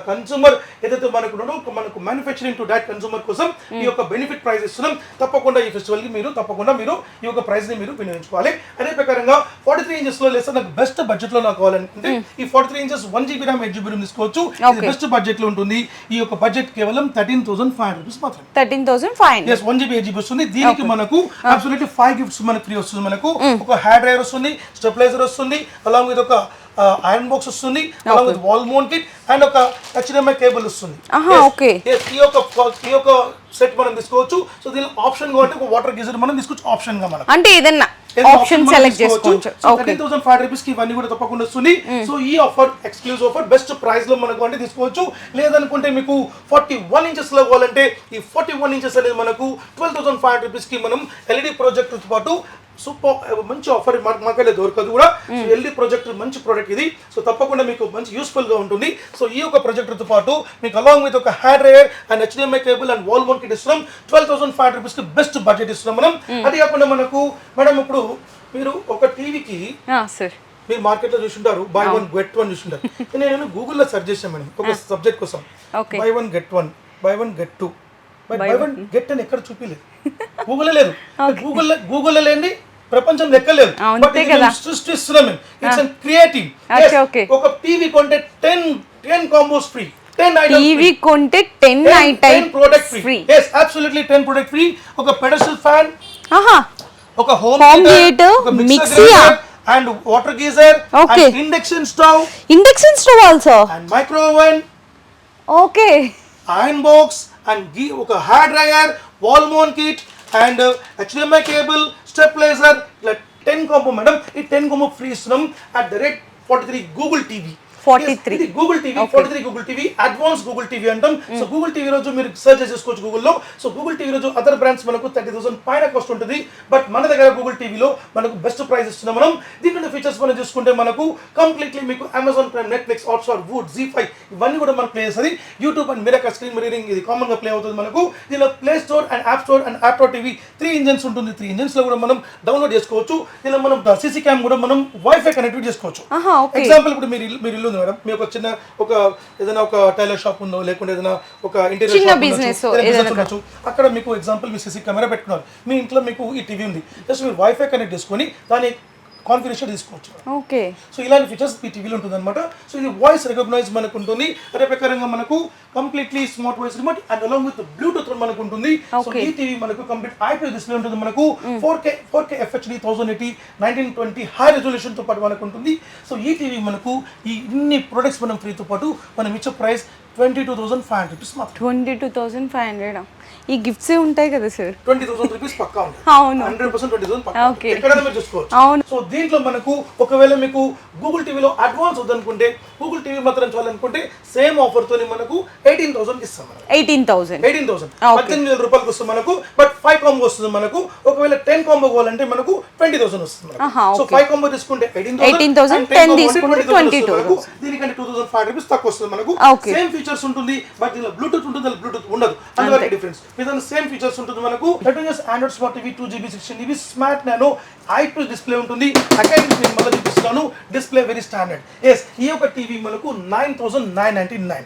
కన్సూమర్ ఏదైతే మనకు మ్యానుఫ్యాక్చరింగ్ టు డైరెక్ట్ కన్సూమర్ కోసం ఈ యొక్క బెనిఫిట్ ప్రైస్ ఇస్తున్నాం. తప్పకుండా ఈ ఫెస్టివల్ కి మీరు ఈ యొక్క ప్రైస్ ని మీరు వినియోగించుకోవాలి. అదే ప్రకారంగా 43 inches లో లేదా నాకు బెస్ట్ బడ్జెట్ లో నాకు కావాలనుకుంటే ఈ 43 inches 1GB RAM 8GB RAM తీసుకోవచ్చు. ఇది బెస్ట్ బడ్జెట్ లో ఉంటుంది. ఈ యొక్క బడ్జెట్ కేవలం 13,500 రూపీస్ మాత్రమే. 13,500. yes 1GB 8GB వస్తుంది. దీనికి మనకు అబ్సల్యూట్లీ 5 గిఫ్ట్స్ మనకు ఫ్రీ వస్తుంది. మనకు ఒక హ్యాండ్ డ్రైయర్ వస్తుంది, స్టెబిలైజర్ వస్తుంది, అలాంగ్ విత్ ఒక ఐరన్ బాక్స్ వస్తుంది, along with wall mount kit and ఒక HDMI కేబుల్ వస్తుంది. ఈ యొక్క సెట్ మనం తీసుకోవచ్చు. సో దీని ఆప్షన్ గా ఒక వాటర్ గీజర్ మనం తీసుకోవచ్చు ఆప్షన్ గా. మనం అంటే ఏదన్నా ఆప్షన్ సెలెక్ట్ చేసుకోవచ్చు. 13,500 రూపీస్ కి ఇవన్నీ కూడా తప్పకుండా వస్తుంది. సో ఈ offer exclusive offer best price లో మనకు అంటే తీసుకోవచ్చు. లేదనుకుంటే మీకు 41 inches లో కావాలంటే ఈ 41 inches అనేది మనకు 12,500 రూపీస్ కి మనం LED ప్రొజెక్టర్ తో పాటు సూపర్ మంచి ఆఫర్ మాకైతే దొరకదు కూడా. సో ఎల్ఈడి ప్రొజెక్టర్ మంచి ప్రోడక్ట్ ఇది. సో తప్పకుండా మీకు మంచి యూస్ఫుల్ గా ఉంటుంది. సో ఈ యొక్క ప్రొజెక్టర్ తో పాటు మీకు అలాంగ్ విత్ ఒక hand dryer and HDMI cable and wall mount kit ఇస్తున్నాం. 12,500 రూపీస్ కి బెస్ట్ బడ్జెట్ ఇస్తున్నాం మనం. అది కాకుండా మనకు మేడం ఇప్పుడు మీరు ఒక టీవీకి మీరు మార్కెట్ లో చూసుంటారు బై 1 get 1 చూసుంటారు. నేను గూగుల్లో సెర్చ్ చేశాను మేడం ఒక సబ్జెక్ట్ కోసం. By 1 get 1, by 1 get 2, by 1 get అని ఎక్కడ చూపిలేదు, గూగుల్ లేదు. గూగుల్ లేని ప్రపంచం లెక్కలేదు. సృష్టిస్తున్నాం. It's creative. ఒక టీవీ కొంటే 10 కాంబోస్ ఫ్రీ. 10 టీవీ కొంటే 10 product free. yes absolutely 10 product free. ఒక పెడస్టల్ ఫ్యాన్, ఒక హోమ్ థియేటర్, ఒక mixer and water geyser and induction stove also and micro oven, iron box and ఒక hair dryer, wall mount kit and HDMI cable, stabilizer. ఇలా 10 combo madam. ఈ 10 combo free ఇస్తున్నాం at the rate 43 Google TV. 43 ఇది Google TV. 43 Google TV advance Google TV అంటాం. So Google TV రోజు మీరు search చేసుకోవచ్చు గూగుల్లో. సో గూగుల్ టీవీ రోజు అదర్ బ్రాండ్స్ మనకు 30,000 పైన కాస్ట్ ఉంటుంది. బట్ మన దగ్గర గూగుల్ టీవీలో మనకు బెస్ట్ ప్రైస్ ఇస్తున్నాం మనం. దీంట్లో ఫీచర్స్ మనం చూసుకుంటే మనకు కంప్లీట్లీ మీకు అమెజాన్ ప్రైమ్, నెట్ఫ్లిక్స్, హాట్స్టార్, వూడ్, జీ5 ఇవన్నీ కూడా మనకు ప్లే చేస్తుంది. YouTube and miracle screen mirroring ఇది కామన్ గా ప్లే అవుతుంది మనకు. దీనిలో play store and app store and app TV 3 engines ఉంటుంది. 3 ఇంజన్స్ లో కూడా మనం డౌన్లోడ్ చేసుకోవచ్చు. దీనిలో మనం సీసీ క్యామ్ కూడా మనం వైఫై కనెక్టివిటీ చేసుకోవచ్చు. ఎగ్జాంపుల్ ఇప్పుడు మీరు ఇల్లు ఉంది మేడం, మీ ఒక చిన్న ఒక ఏదైనా ఒక టైలర్ షాప్ ఉందో లేకుంటే ఏదైనా ఒక ఇంటీరియర్ బిజినెస్ ఉండొచ్చు. అక్కడ మీకు ఎగ్జాంపుల్ మీ సీసీ కెమెరా పెట్టుకున్నారు, మీ ఇంట్లో మీకు ఈ టీవీ ఉంది. జస్ట్ మీరు వైఫై కనెక్ట్ చేసుకొని దాని కాన్ఫిగరేషన్ తీసుకోవచ్చు. ఓకే. సో ఇలాంటి ఫీచర్స్ ఈ టీవీలో ఉంటుంది అనమాట. సో ఇది వాయిస్ రికగ్నైజ్ మనకు ఉంటుంది, అదే ప్రకారంగా మనకు completely smart voice remote and along with Bluetooth మనకు ఉంటుంది. సో ఈ టీవీ మనకు కంప్లీట్ ఐపీఎస్ డిస్ప్లే ఉంటుంది, మనకు 4K FHD 1080 1920 హై రెజల్యూషన్ తో పాటు మనకు ఉంటుంది. సో ఈ టీవీ మనకు ఈ ఇన్ని ప్రొడక్ట్స్ మనం ఫ్రీతో పాటు మనం ఇచ్చే ప్రైస్ 22,500 రూపీస్ మాత్రం. 22,500. ఈ గిఫ్ట్స్ ఉంటాయి కదా సార్? 20,000 రూపీస్ పక్కా ఉంది. అవును, 100% 20,000 పక్కా. ఓకే. ఎక్కడైనా మీరు చూసుకోవచ్చు. అవును. సో దీంట్లో మనకు ఒకవేళ మీకు గూగుల్ టీవీలో అడ్వాన్స్ వద్దనుకుంటే, గూగుల్ టీవీ మాత్రం చాలనుకుంటే సేమ్ ఆఫర్ తోని మనకు 18,000 కి ఇస్తాం. 18,000 18,000 రూపాయలకు వస్తుంది మనకు. బట్ 5 కాంబో వస్తుంది మనకు. ఒకవేళ 10 కాంబో కావాలంటే మనకు 20,000 వస్తుంది మనకు. సో 5 కాంబో తీసుకుంటే 18,000 10 తీసుకుంటే 22,000. దీనికంటే 2,500 రూపీస్ తక్కువ వస్తుంది మనకు. సేమ్ ఫీచర్స్ ఉంటుంది, బట్ దీనిలో బ్లూటూత్ ఉంటుంది, దీనిలో బ్లూటూత్ ఉండదు. అందువల్ల డిఫరెన్స్. విత్ సేమ్ ఫీచర్స్ ఉంటుంది మనకు. 13 Android Smart TV 2GB 16GB smart nano IPS display ఉంటుంది. అగైన్ నేను మళ్ళీ చూపిస్తున్నాను, డిస్ప్లే వెరీ స్టాండర్డ్. ఎస్, ఈ యొక్క టీవీ మనకు 9,999.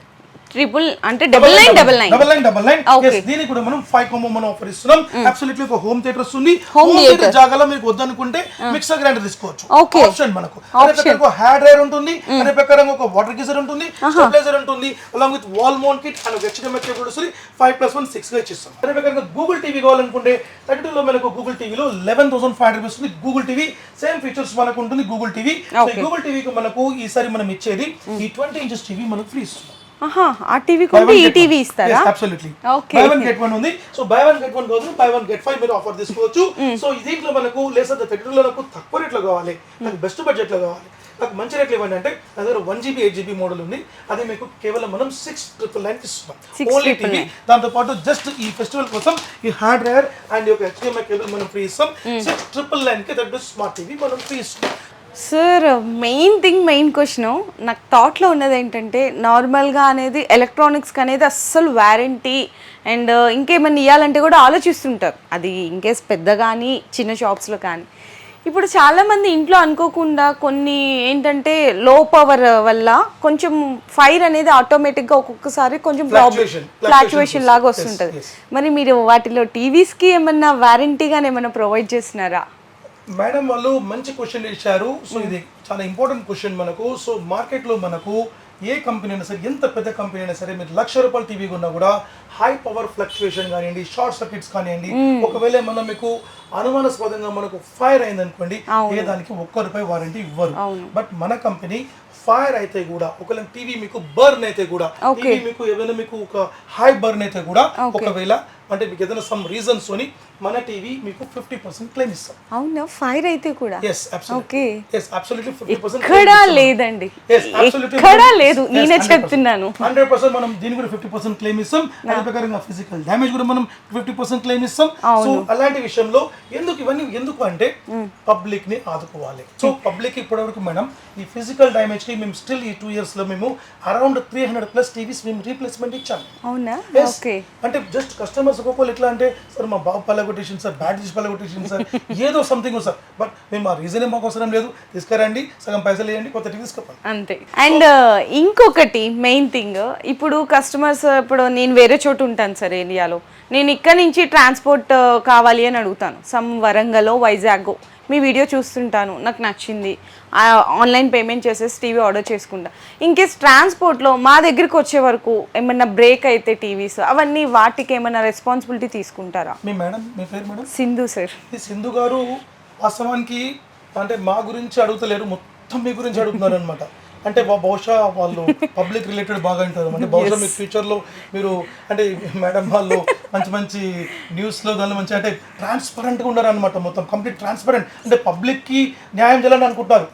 ట్రిపుల్ అంటే 9999. Yes, దీనికి కూడా మనం 5 కాంబో మనం ఆఫర్ ఇస్తున్నాం. అబ్సల్యూట్లీ ఒక హోమ్ థియేటర్ వస్తుంది. హోమ్ థియేటర్ జాగాలో మీకు వద్దనుకుంటే మిక్సర్ గ్రైండర్ తీసుకోవచ్చు. ఆప్షన్ మనకు. అదే ప్రకారంగా ఒక హెయిర్ డ్రైయర్ ఉంటుంది, అదే ప్రకారంగా ఒక వాటర్ గీజర్ ఉంటుంది, స్టెబిలైజర్ ఉంటుంది, along with wall mount kit and HDMI cable వస్తుంది. 5+1 6 గా ఇచ్చిస్తాం. అదే ప్రకారంగా గూగుల్ టీవీ కావాలనుకుంటే 32 లో మనకు గూగుల్ టీవీలో 11,500 రూపీస్ ఉంది. గూగుల్ టీవీ సేమ్ ఫీచర్స్ మనకు ఉంటుంది. Google TV. గూగుల్ టీవీకి మనకు ఈసారి మనం ఇచ్చేది ఈ 20 ఇంచెస్ టీవీ మనకు ఫ్రీ ఇస్తున్నాం. ఆ టీవీ కొంటే ఈ టీవీ ఇస్తారా? అబ్సల్యూట్లీ. బై 1 గెట్ 1 ఉంది. సో బై 1 గెట్ 1 కాదు, బై 1 గెట్ 5 మీరు ఆఫర్ తీసుకోవచ్చు. సో దీంట్లో మనకు లేసర్ 32 లో నాకు తక్కువ రేట్లో కావాలి, నాకు బెస్ట్ బడ్జెట్ లో కావాలి, నాకు మంచి రేట్లు ఇవ్వండి అంటే నా దగ్గర 1GB 8GB మోడల్ ఉంది. అది మీకు కేవలం మనం 6,999 ఇస్తున్నాం ఓన్లీ టీవీ. దాంతో పాటు జస్ట్ ఈ ఫెస్టివల్ కోసం ఈ హార్డ్ డ్రైవర్ అండ్ ఈ యొక్క HDMI కేబుల్ మనం ఫ్రీ ఇస్తాం. 6,999 కి దట్ స్మార్ట్ టీవీ మనం ఫ్రీ ఇస్తున్నాం. సార్ మెయిన్ క్వశ్చన్ నాకు థాట్లో ఉన్నది ఏంటంటే, నార్మల్గా అనేది ఎలక్ట్రానిక్స్కి అనేది అస్సలు వారంటీ అండ్ ఇంకేమన్నా ఇవ్వాలంటే కూడా ఆలోచిస్తుంటారు, అది ఇంకేస్ పెద్ద కానీ చిన్న షాప్స్లో కానీ. ఇప్పుడు చాలామంది ఇంట్లో అనుకోకుండా కొన్ని ఏంటంటే లో పవర్ వల్ల కొంచెం ఫైర్ అనేది ఆటోమేటిక్గా ఒక్కొక్కసారి కొంచెం ఫ్లాక్చువేషన్ లాగా వస్తుంటుంది. మరి మీరు వాటిలో టీవీస్కి ఏమన్నా వారంటీగానే ఏమన్నా ప్రొవైడ్ చేస్తున్నారా? మేడం వాళ్ళు మంచి క్వశ్చన్ ఇచ్చారు. సో ఇది చాలా ఇంపార్టెంట్ క్వశ్చన్ మనకు. సో మార్కెట్లో మనకు ఏ కంపెనీ అయినా సరే, ఎంత పెద్ద కంపెనీ అయినా సరే, మీరు ₹1,00,000 టీవీ కొన్నా కూడా హై పవర్ ఫ్లక్చువేషన్ కానివ్వండి, షార్ట్ సర్క్యూట్స్ కానివ్వండి, ఒకవేళ ఏమన్నా మీకు అనుమానాస్పదంగా మనకు ఫైర్ అయింది అనుకోండి, ఏ దానికి ₹1 వారంటీ ఇవ్వరు. బట్ మన కంపెనీ ఫైర్ అయితే కూడా, ఒకవేళ టీవీ మీకు బర్న్ అయితే కూడా, టీవీ మీకు ఏదైనా మీకు ఒక హై బర్న్ అయితే కూడా, ఒకవేళ అంటే మీకు ఏదైనా సమ్ రీజన్స్ తోని మన టీవీ మీకు 50% క్లెయిమ్ ఇస్తాం. అవునా? ఫైర్ అయితే కూడా? yes absolutely. yes absolutely 50% ఎక్కడా లేదండి. ఎక్కడా లేదు, నేనే చెప్తున్నాను. 100% మనం దీని కూడా 50% క్లెయిమ్ ఇస్తాం. అదే ప్రకారంగా ఫిజికల్ డ్యామేజ్ కూడా మనం 50% క్లెయిమ్ ఇస్తాం. సో అలాంటి విషయంలో ఎందుకు అంటే పబ్లిక్ ని ఆదుకోవాలి. సో పబ్లిక్ ఇప్పటివరకు మేడం ఈ ఫిజికల్ డ్యామేజ్ కి మేము స్టిల్ ఈ 2 years లో మేము అరౌండ్ 300+ టీవీస్ మేము రీప్లేస్మెంట్ ఇచ్చాము. అవునా? ఓకే. అంటే జస్ట్ కస్టమర్స్ ఒక్కొక్కరు ఎట్లా అంటే, సార్ మా బాబు పల్లగొట్టేసింది సార్, బ్యాటరీస్ పల్లగొట్టేసింది సార్, ఏదో సంథింగ్ సార్, బట్ మేము ఆ రీజన్ మాకు అవసరం లేదు, తీసుకురండి, సగం పైసలు వేయండి, కొత్త టీవీ తీసుకోండి అంతే. అండ్ ఇంకొకటి మెయిన్ థింగ్, ఇప్పుడు కస్టమర్స్, ఇప్పుడు నేను వేరే చోటు ఉంటాను సార్ ఏరియాలో, నేను ఇక్కడ నుంచి ట్రాన్స్పోర్ట్ కావాలి అని అడుగుతాను, సమ్ వరంగల్ వైజాగ్, మీ వీడియో చూస్తుంటాను, నాకు నచ్చింది, ఆన్లైన్ పేమెంట్ చేసేసి టీవీ ఆర్డర్ చేసుకుంటా. ఇన్ కేస్ ట్రాన్స్పోర్ట్లో మా దగ్గరికి వచ్చే వరకు ఏమన్నా బ్రేక్ అయితే టీవీస్ అవన్నీ వాటికి ఏమన్నా రెస్పాన్సిబిలిటీ తీసుకుంటారా? మీ మేడం, మీ పేరు మేడం? సింధు సార్. ఈ సింధు గారు వాస్తవానికి అంటే మా గురించి అడుగుతలేరు, మొత్తం మీ గురించి అడుగుతున్నారు అనమాట. అంటే బహుశా వాళ్ళు పబ్లిక్ రిలేటెడ్ బాగా ఉంటారు, అంటే బహుశా మీ ఫ్యూచర్లో మీరు అంటే మేడం వాళ్ళు మంచి న్యూస్లో దానిలో మంచి అంటే ట్రాన్స్పరెంట్గా ఉన్నారు అనమాట, మొత్తం కంప్లీట్ ట్రాన్స్పరెంట్, అంటే పబ్లిక్కి న్యాయం చేయాలని అనుకుంటున్నారు.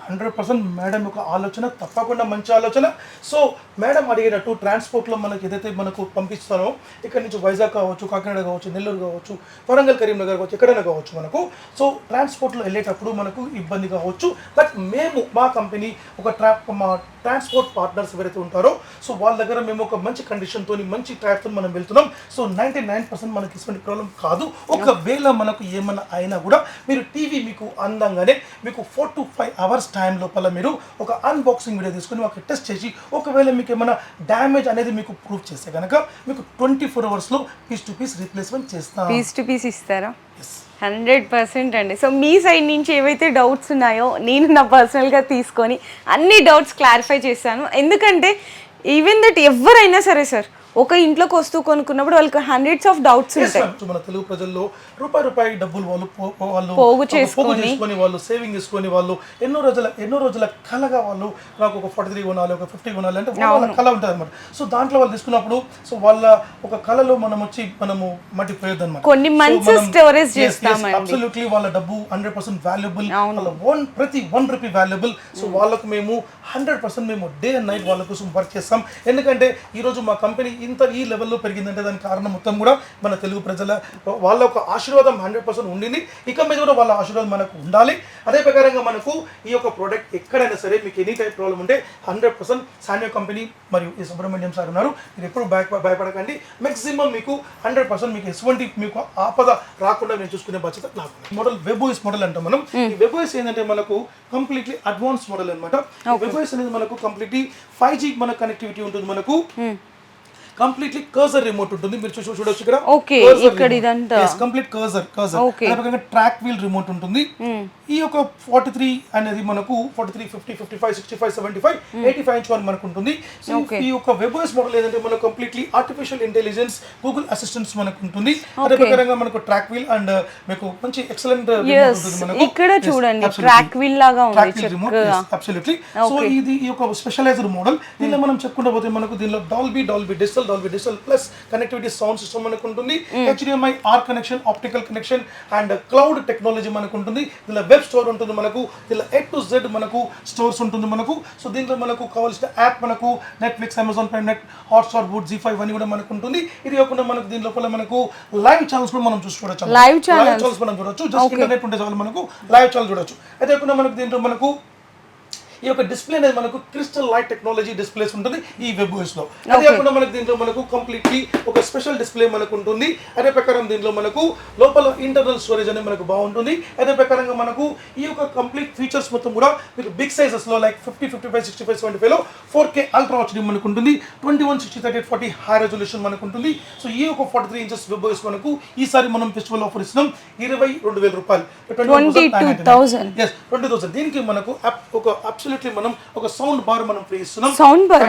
100% మేడం యొక్క ఆలోచన తప్పకుండా మంచి ఆలోచన. సో మేడం అడిగినట్టు ట్రాన్స్పోర్ట్లో మనకి ఏదైతే మనకు పంపిస్తారో, ఇక్కడ నుంచి వైజాగ్ కావచ్చు, కాకినాడ కావచ్చు, నెల్లూరు కావచ్చు, వరంగల్, కరీంనగర్ కావచ్చు, ఎక్కడైనా కావచ్చు మనకు. సో ట్రాన్స్పోర్ట్లో వెళ్ళేటప్పుడు మనకు ఇబ్బంది కావచ్చు, బట్ మేము మా కంపెనీ మా ట్రాన్స్పోర్ట్ పార్ట్నర్స్ ఎవరైతే ఉంటారో, సో వాళ్ళ దగ్గర మేము ఒక మంచి కండిషన్తో మంచి ట్రాక్తో మనం వెళ్తున్నాం. సో 99% మనకి ఇటువంటి ప్రాబ్లం కాదు. ఒకవేళ మనకు ఏమైనా అయినా కూడా మీరు టీవీ మీకు అందంగానే మీకు 4 to 5 hours టైం లోపల మీరు ఒక అన్బాక్సింగ్ వీడియో తీసుకుని ఒక టెస్ట్ చేసి, ఒకవేళ మీకు ఏమైనా డ్యామేజ్ అనేది మీకు ప్రూఫ్ చేస్తే కనుక మీకు 24 hours piece to piece replacement చేస్తాం. పీస్ టు పీస్ ఇస్తారా? 100% అండి. సో మీ సైడ్ నుంచి ఏవైతే డౌట్స్ ఉన్నాయో నేను నా పర్సనల్గా తీసుకొని అన్ని డౌట్స్ క్లారిఫై చేశాను. ఎందుకంటే ఈవెన్ దట్ ఎవరైనా సరే సార్ ఒక ఇంట్లోకి వస్తూ కొనుక్కున్నప్పుడు వాళ్ళకి హండ్రెడ్స్ ఆఫ్ డౌట్స్ ఉంటాయి. మన తెలుగు ప్రజల్లో రూపాయి డబ్బులు వాళ్ళు పోగు చేసుకొని వాళ్ళు సేవింగ్ చేసుకొని వాళ్ళు ఎన్నో రోజుల కళగా వాళ్ళు నాకు ఒక 43 కొనాలి, ఒక 50 కొనాలి అంటే వాళ్ళ కళ ఉంటుంది అనమాట. సో దాంట్లో వాళ్ళు తీసుకున్నప్పుడు సో వాళ్ళ ఒక కళలో మనము మట్టిపోయొద్దు అనమాట. కొన్ని మంత్స్ స్టోరేజ్ చేస్తామండి. అబ్సల్యూట్లీ వాళ్ళ డబ్బు 100% వాల్యుబుల్, వాళ్ళ ప్రతి 1 రూపీ వాల్యుబుల్. సో వాళ్ళకు మేము 100% మేము డే అండ్ నైట్ వాళ్ళ కోసం వర్క్ చేస్తాం. ఎందుకంటే ఈరోజు మా కంపెనీ ఈ లెవెల్లో పెరిగిందంటే దానికి కారణం మొత్తం కూడా మన తెలుగు ప్రజల వాళ్ళ ఒక ఆశీర్వాదం 100% ఉండింది. ఇక మీద కూడా వాళ్ళ ఆశీర్వాదం మనకు ఉండాలి. అదే ప్రకారంగా మనకు ఈ యొక్క ప్రోడక్ట్ ఎక్కడైనా సరే మీకు ఎనీ టైప్ ప్రాబ్లం ఉంటే 100% సానియో కంపెనీ మరియు ఈ సుబ్రహ్మణ్యం సార్ ఉన్నారు. మీరు ఎప్పుడు భయపడకండి. మ్యాక్సిమం మీకు 100% మీకు ఎటువంటి మీకు ఆపద రాకుండా నేను చూసుకునే బాధ్యత నాకు. మోడల్ వెబోయిస్ మోడల్ అంటాం మనం. ఈ వెబోయిస్ ఏంటంటే మనకు కంప్లీట్లీ అడ్వాన్స్ మోడల్ అనమాట. వెబోయిస్ అనేది మనకు కంప్లీట్లీ 5G మన కనెక్టివిటీ ఉంటుంది. మనకు కంప్లీట్లీ కర్సర్ రిమోట్ ఉంటుంది. మీరు చూడొచ్చు ఇక్కడ. ఓకే, ఇక్కడ ఇదంతా కంప్లీట్ కర్సర్ అదే ట్రాక్ వీల్ రిమోట్ ఉంటుంది. ఈ యొక్క 43 అనేది మనకు 43, 50, 55, 65, 75, 85 ఇంచ్ వరకు మనకు ఉంటుంది. సో ఈ యొక్క వెబోయిస్ మోడల్ ఏంటంటే మనకు completely artificial intelligence Google assistants మనకు ఉంటుంది. అదే ప్రకారంగా మనకు ట్రాక్ వీల్ అండ్ మీకు మంచి ఎక్సలెంట్ ఇక్కడ చూడండి ట్రాక్ వీల్ లాగా ఉంది రిమోట్. అబ్సల్యూట్లీ. సో ఇది ఈ యొక్క స్పెషలైజ్డ్ మోడల్. దీనిలో మనం చెప్పుకుంటూ పోతే మనకు దీనిలో Dolby digital plus connectivity sound system మనకు ఉంటుంది. HDMI R connection, optical connection and cloud technology మనకు ఉంటుంది. దీనిలో వెబ్ స్టోర్ ఉంటుంది మనకు. దీనిలో A to Z మనకు స్టోర్స్ ఉంటుంది మనకు. సో దీంట్లో మనకు కావాల్సిన యాప్ మనకు Netflix, Amazon Prime, Hotstar, Voot, Zee5 అని కూడా మనకు ఉంటుంది. ఇది కాకుండా మనకు దీని లోపల మనకు లైవ్ ఛానల్స్ కూడా మనం చూసుకోవచ్చు. లైవ్ ఛానల్స్ మనం చూడొచ్చు. జస్ట్ ఇంటర్నెట్ ఉంటే చాలు మనకు లైవ్ ఛానల్ చూడొచ్చు. అయితే కాకుండా మనకు దీంట్లో మనకు ఈ యొక్క డిస్ప్లే అనేది మనకు క్రిస్టల్ లైట్ టెక్నాలజీ డిస్ప్లేస్ ఉంటుంది ఈ వెబోయిస్ లో. అదే కాకుండా మనకు దీంట్లో మనకు కంప్లీట్లీ ఒక స్పెషల్ డిస్ప్లే మనకు ఉంటుంది. అదే ప్రకారం దీంట్లో మనకు లోపల ఇంటర్నల్ స్టోరేజ్ అనేది మనకు బాగుంటుంది. అదే ప్రకారంగా మనకు ఈ యొక్క కంప్లీట్ ఫీచర్స్ మొత్తం కూడా మీకు బిగ్ సైజెస్ లో లైక్ 50, 55, 65, 75 లో 4K అల్ట్రా హెచ్డి మనకు ఉంటుంది. 21, 60, 30, 40 హై రెజల్యూషన్ మనకు ఉంటుంది. సో ఈ యొక్క 43 ఇంచెస్ వెబోయిస్ మనకు ఈసారి మనం ఫెస్టివల్ ఆఫర్ ఇస్తున్నాం 22,000 రూపాయలు, 20,000. దీనికి మనకు ఒక మనం ఒక సౌండ్ బార్ మనం ఫ్రీ ఇస్తున్నాం. సౌండ్ బార్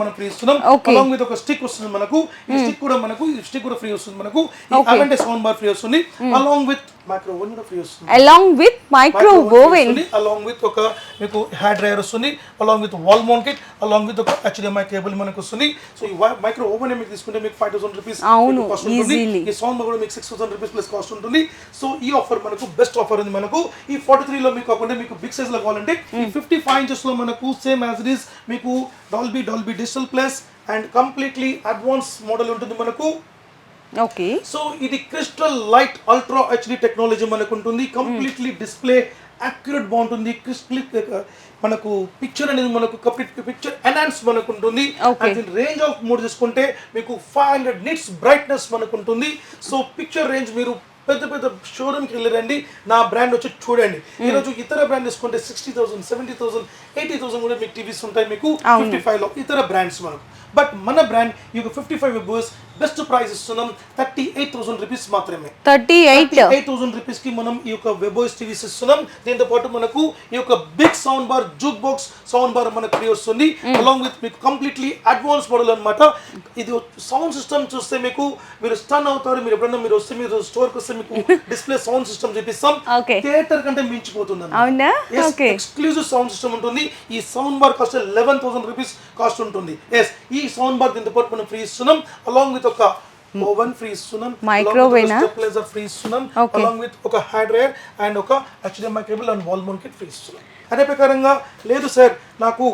మనం ఫ్రీ ఇస్తున్నాం. అలాంగ్ విత్ ఒక స్టిక్ వస్తుంది మనకు. ఈ స్టిక్ కూడా ఫ్రీ వస్తుంది మనకు. ఈ సౌండ్ బార్ ఫ్రీ వస్తుంది. అలాంగ్ విత్ మైక్రో ఓవెన్ కూడా ఫ్రీ వస్తుంది. అలాంగ్ విత్ ఒక మీకు హెయిర్ డ్రైయర్ వస్తుంది. Along with wall mount kit, along with ఒక HDMI కేబుల్ మనకు వస్తుంది. సో ఈ మైక్రో ఓవెన్ మీకు తీసుకుంటే మీకు 5,000 రూపీస్ కాస్ట్ ఉంటుంది. ఈ సౌండ్ బార్ కూడా మీకు 6,000 రూపీస్ ప్లస్ కాస్ట్ ఉంటుంది. సో ఈ ఆఫర్ మనకు బెస్ట్ ఆఫర్ ఉంది మనకు. ఈ 43 లో మీకు కాకుండా మీకు బిగ్ సైజ్ లో కావాలంటే ఈ 55 ఇంచెస్ లో మనకు సేమ్ యాజ్ ఇట్ ఈస్ మీకు Dolby digital plus and completely advance model ఉంటుంది మనకు. ఓకే. సో ఇది crystal light ultra HD technology మనకు ఉంటుంది. కంప్లీట్లీ డిస్ప్లే యాక్యురేట్ బాగుంటుంది. మనకు పిక్చర్ అనేది మనకు పిక్చర్ ఎన్హాన్స్ మనకు ఉంటుంది. రేంజ్ ఆఫ్ మోడ్ తీసుకుంటే మీకు 500 నిట్స్ బ్రైట్నెస్ మనకు ఉంటుంది. సో పిక్చర్ రేంజ్ మీరు పెద్ద షోరూమ్కి వెళ్ళరండి, నా బ్రాండ్ వచ్చి చూడండి. ఈరోజు ఇతర బ్రాండ్ తీసుకుంటే 60,000, 70,000, 80,000 కూడా మీకు టీవీస్ ఉంటాయి మీకు 55 లో ఇతర బ్రాండ్స్ మనకు. బట్ మన బ్రాండ్ ఈ 55 వెబోయిస్ బెస్ట్ ప్రైస్ ఇస్తున్నాం 38,000 రూపీస్ మాత్రమే. 38,000 రూపీస్ కి మనం ఈ యొక్క వెబోయిస్ టీవీస్ ఇస్తున్నాం. దీంతో పాటు మనకు ఈ యొక్క big sound bar, juke box sound bar మనకు ఫ్రీ వస్తుంది. అలాంగ్ విత్ మీకు కంప్లీట్లీ అడ్వాన్స్ మోడల్ అనమాట. ఇది సౌండ్ సిస్టమ్ చూస్తే మీకు మీరు స్టన్ అవుతారు. మీరు ఎప్పుడన్నా మీరు వస్తే మీరు స్టోర్ కి వస్తే మీకు డిస్ప్లే సౌండ్ సిస్టమ్ చూపిస్తాం. థియేటర్ కంటే మించిపోతుంది. ఎక్స్క్లూజివ్ సౌండ్ సిస్టమ్ ఉంటుంది. ఈ sound bar cost 11,000 rupees cost ఉంటుంది. ఈ సౌండ్ బార్ దీంతో పాటు మనం ఫ్రీ ఇస్తున్నాం. అలాంగ్ విత్ ఒక ఓవెన్ ఫ్రీ ఇస్తున్నాం, మైక్రోవేవ్ స్టెబిలైజర్ ఫ్రీ ఇస్తున్నాం, అలాంగ్ విత్ ఒక హెయిర్ డ్రైయర్ అండ్ ఒక HDMI cable and wall mount kit free ఇస్తున్నాం. అదే ప్రకారంగా లేదు సార్ నాకు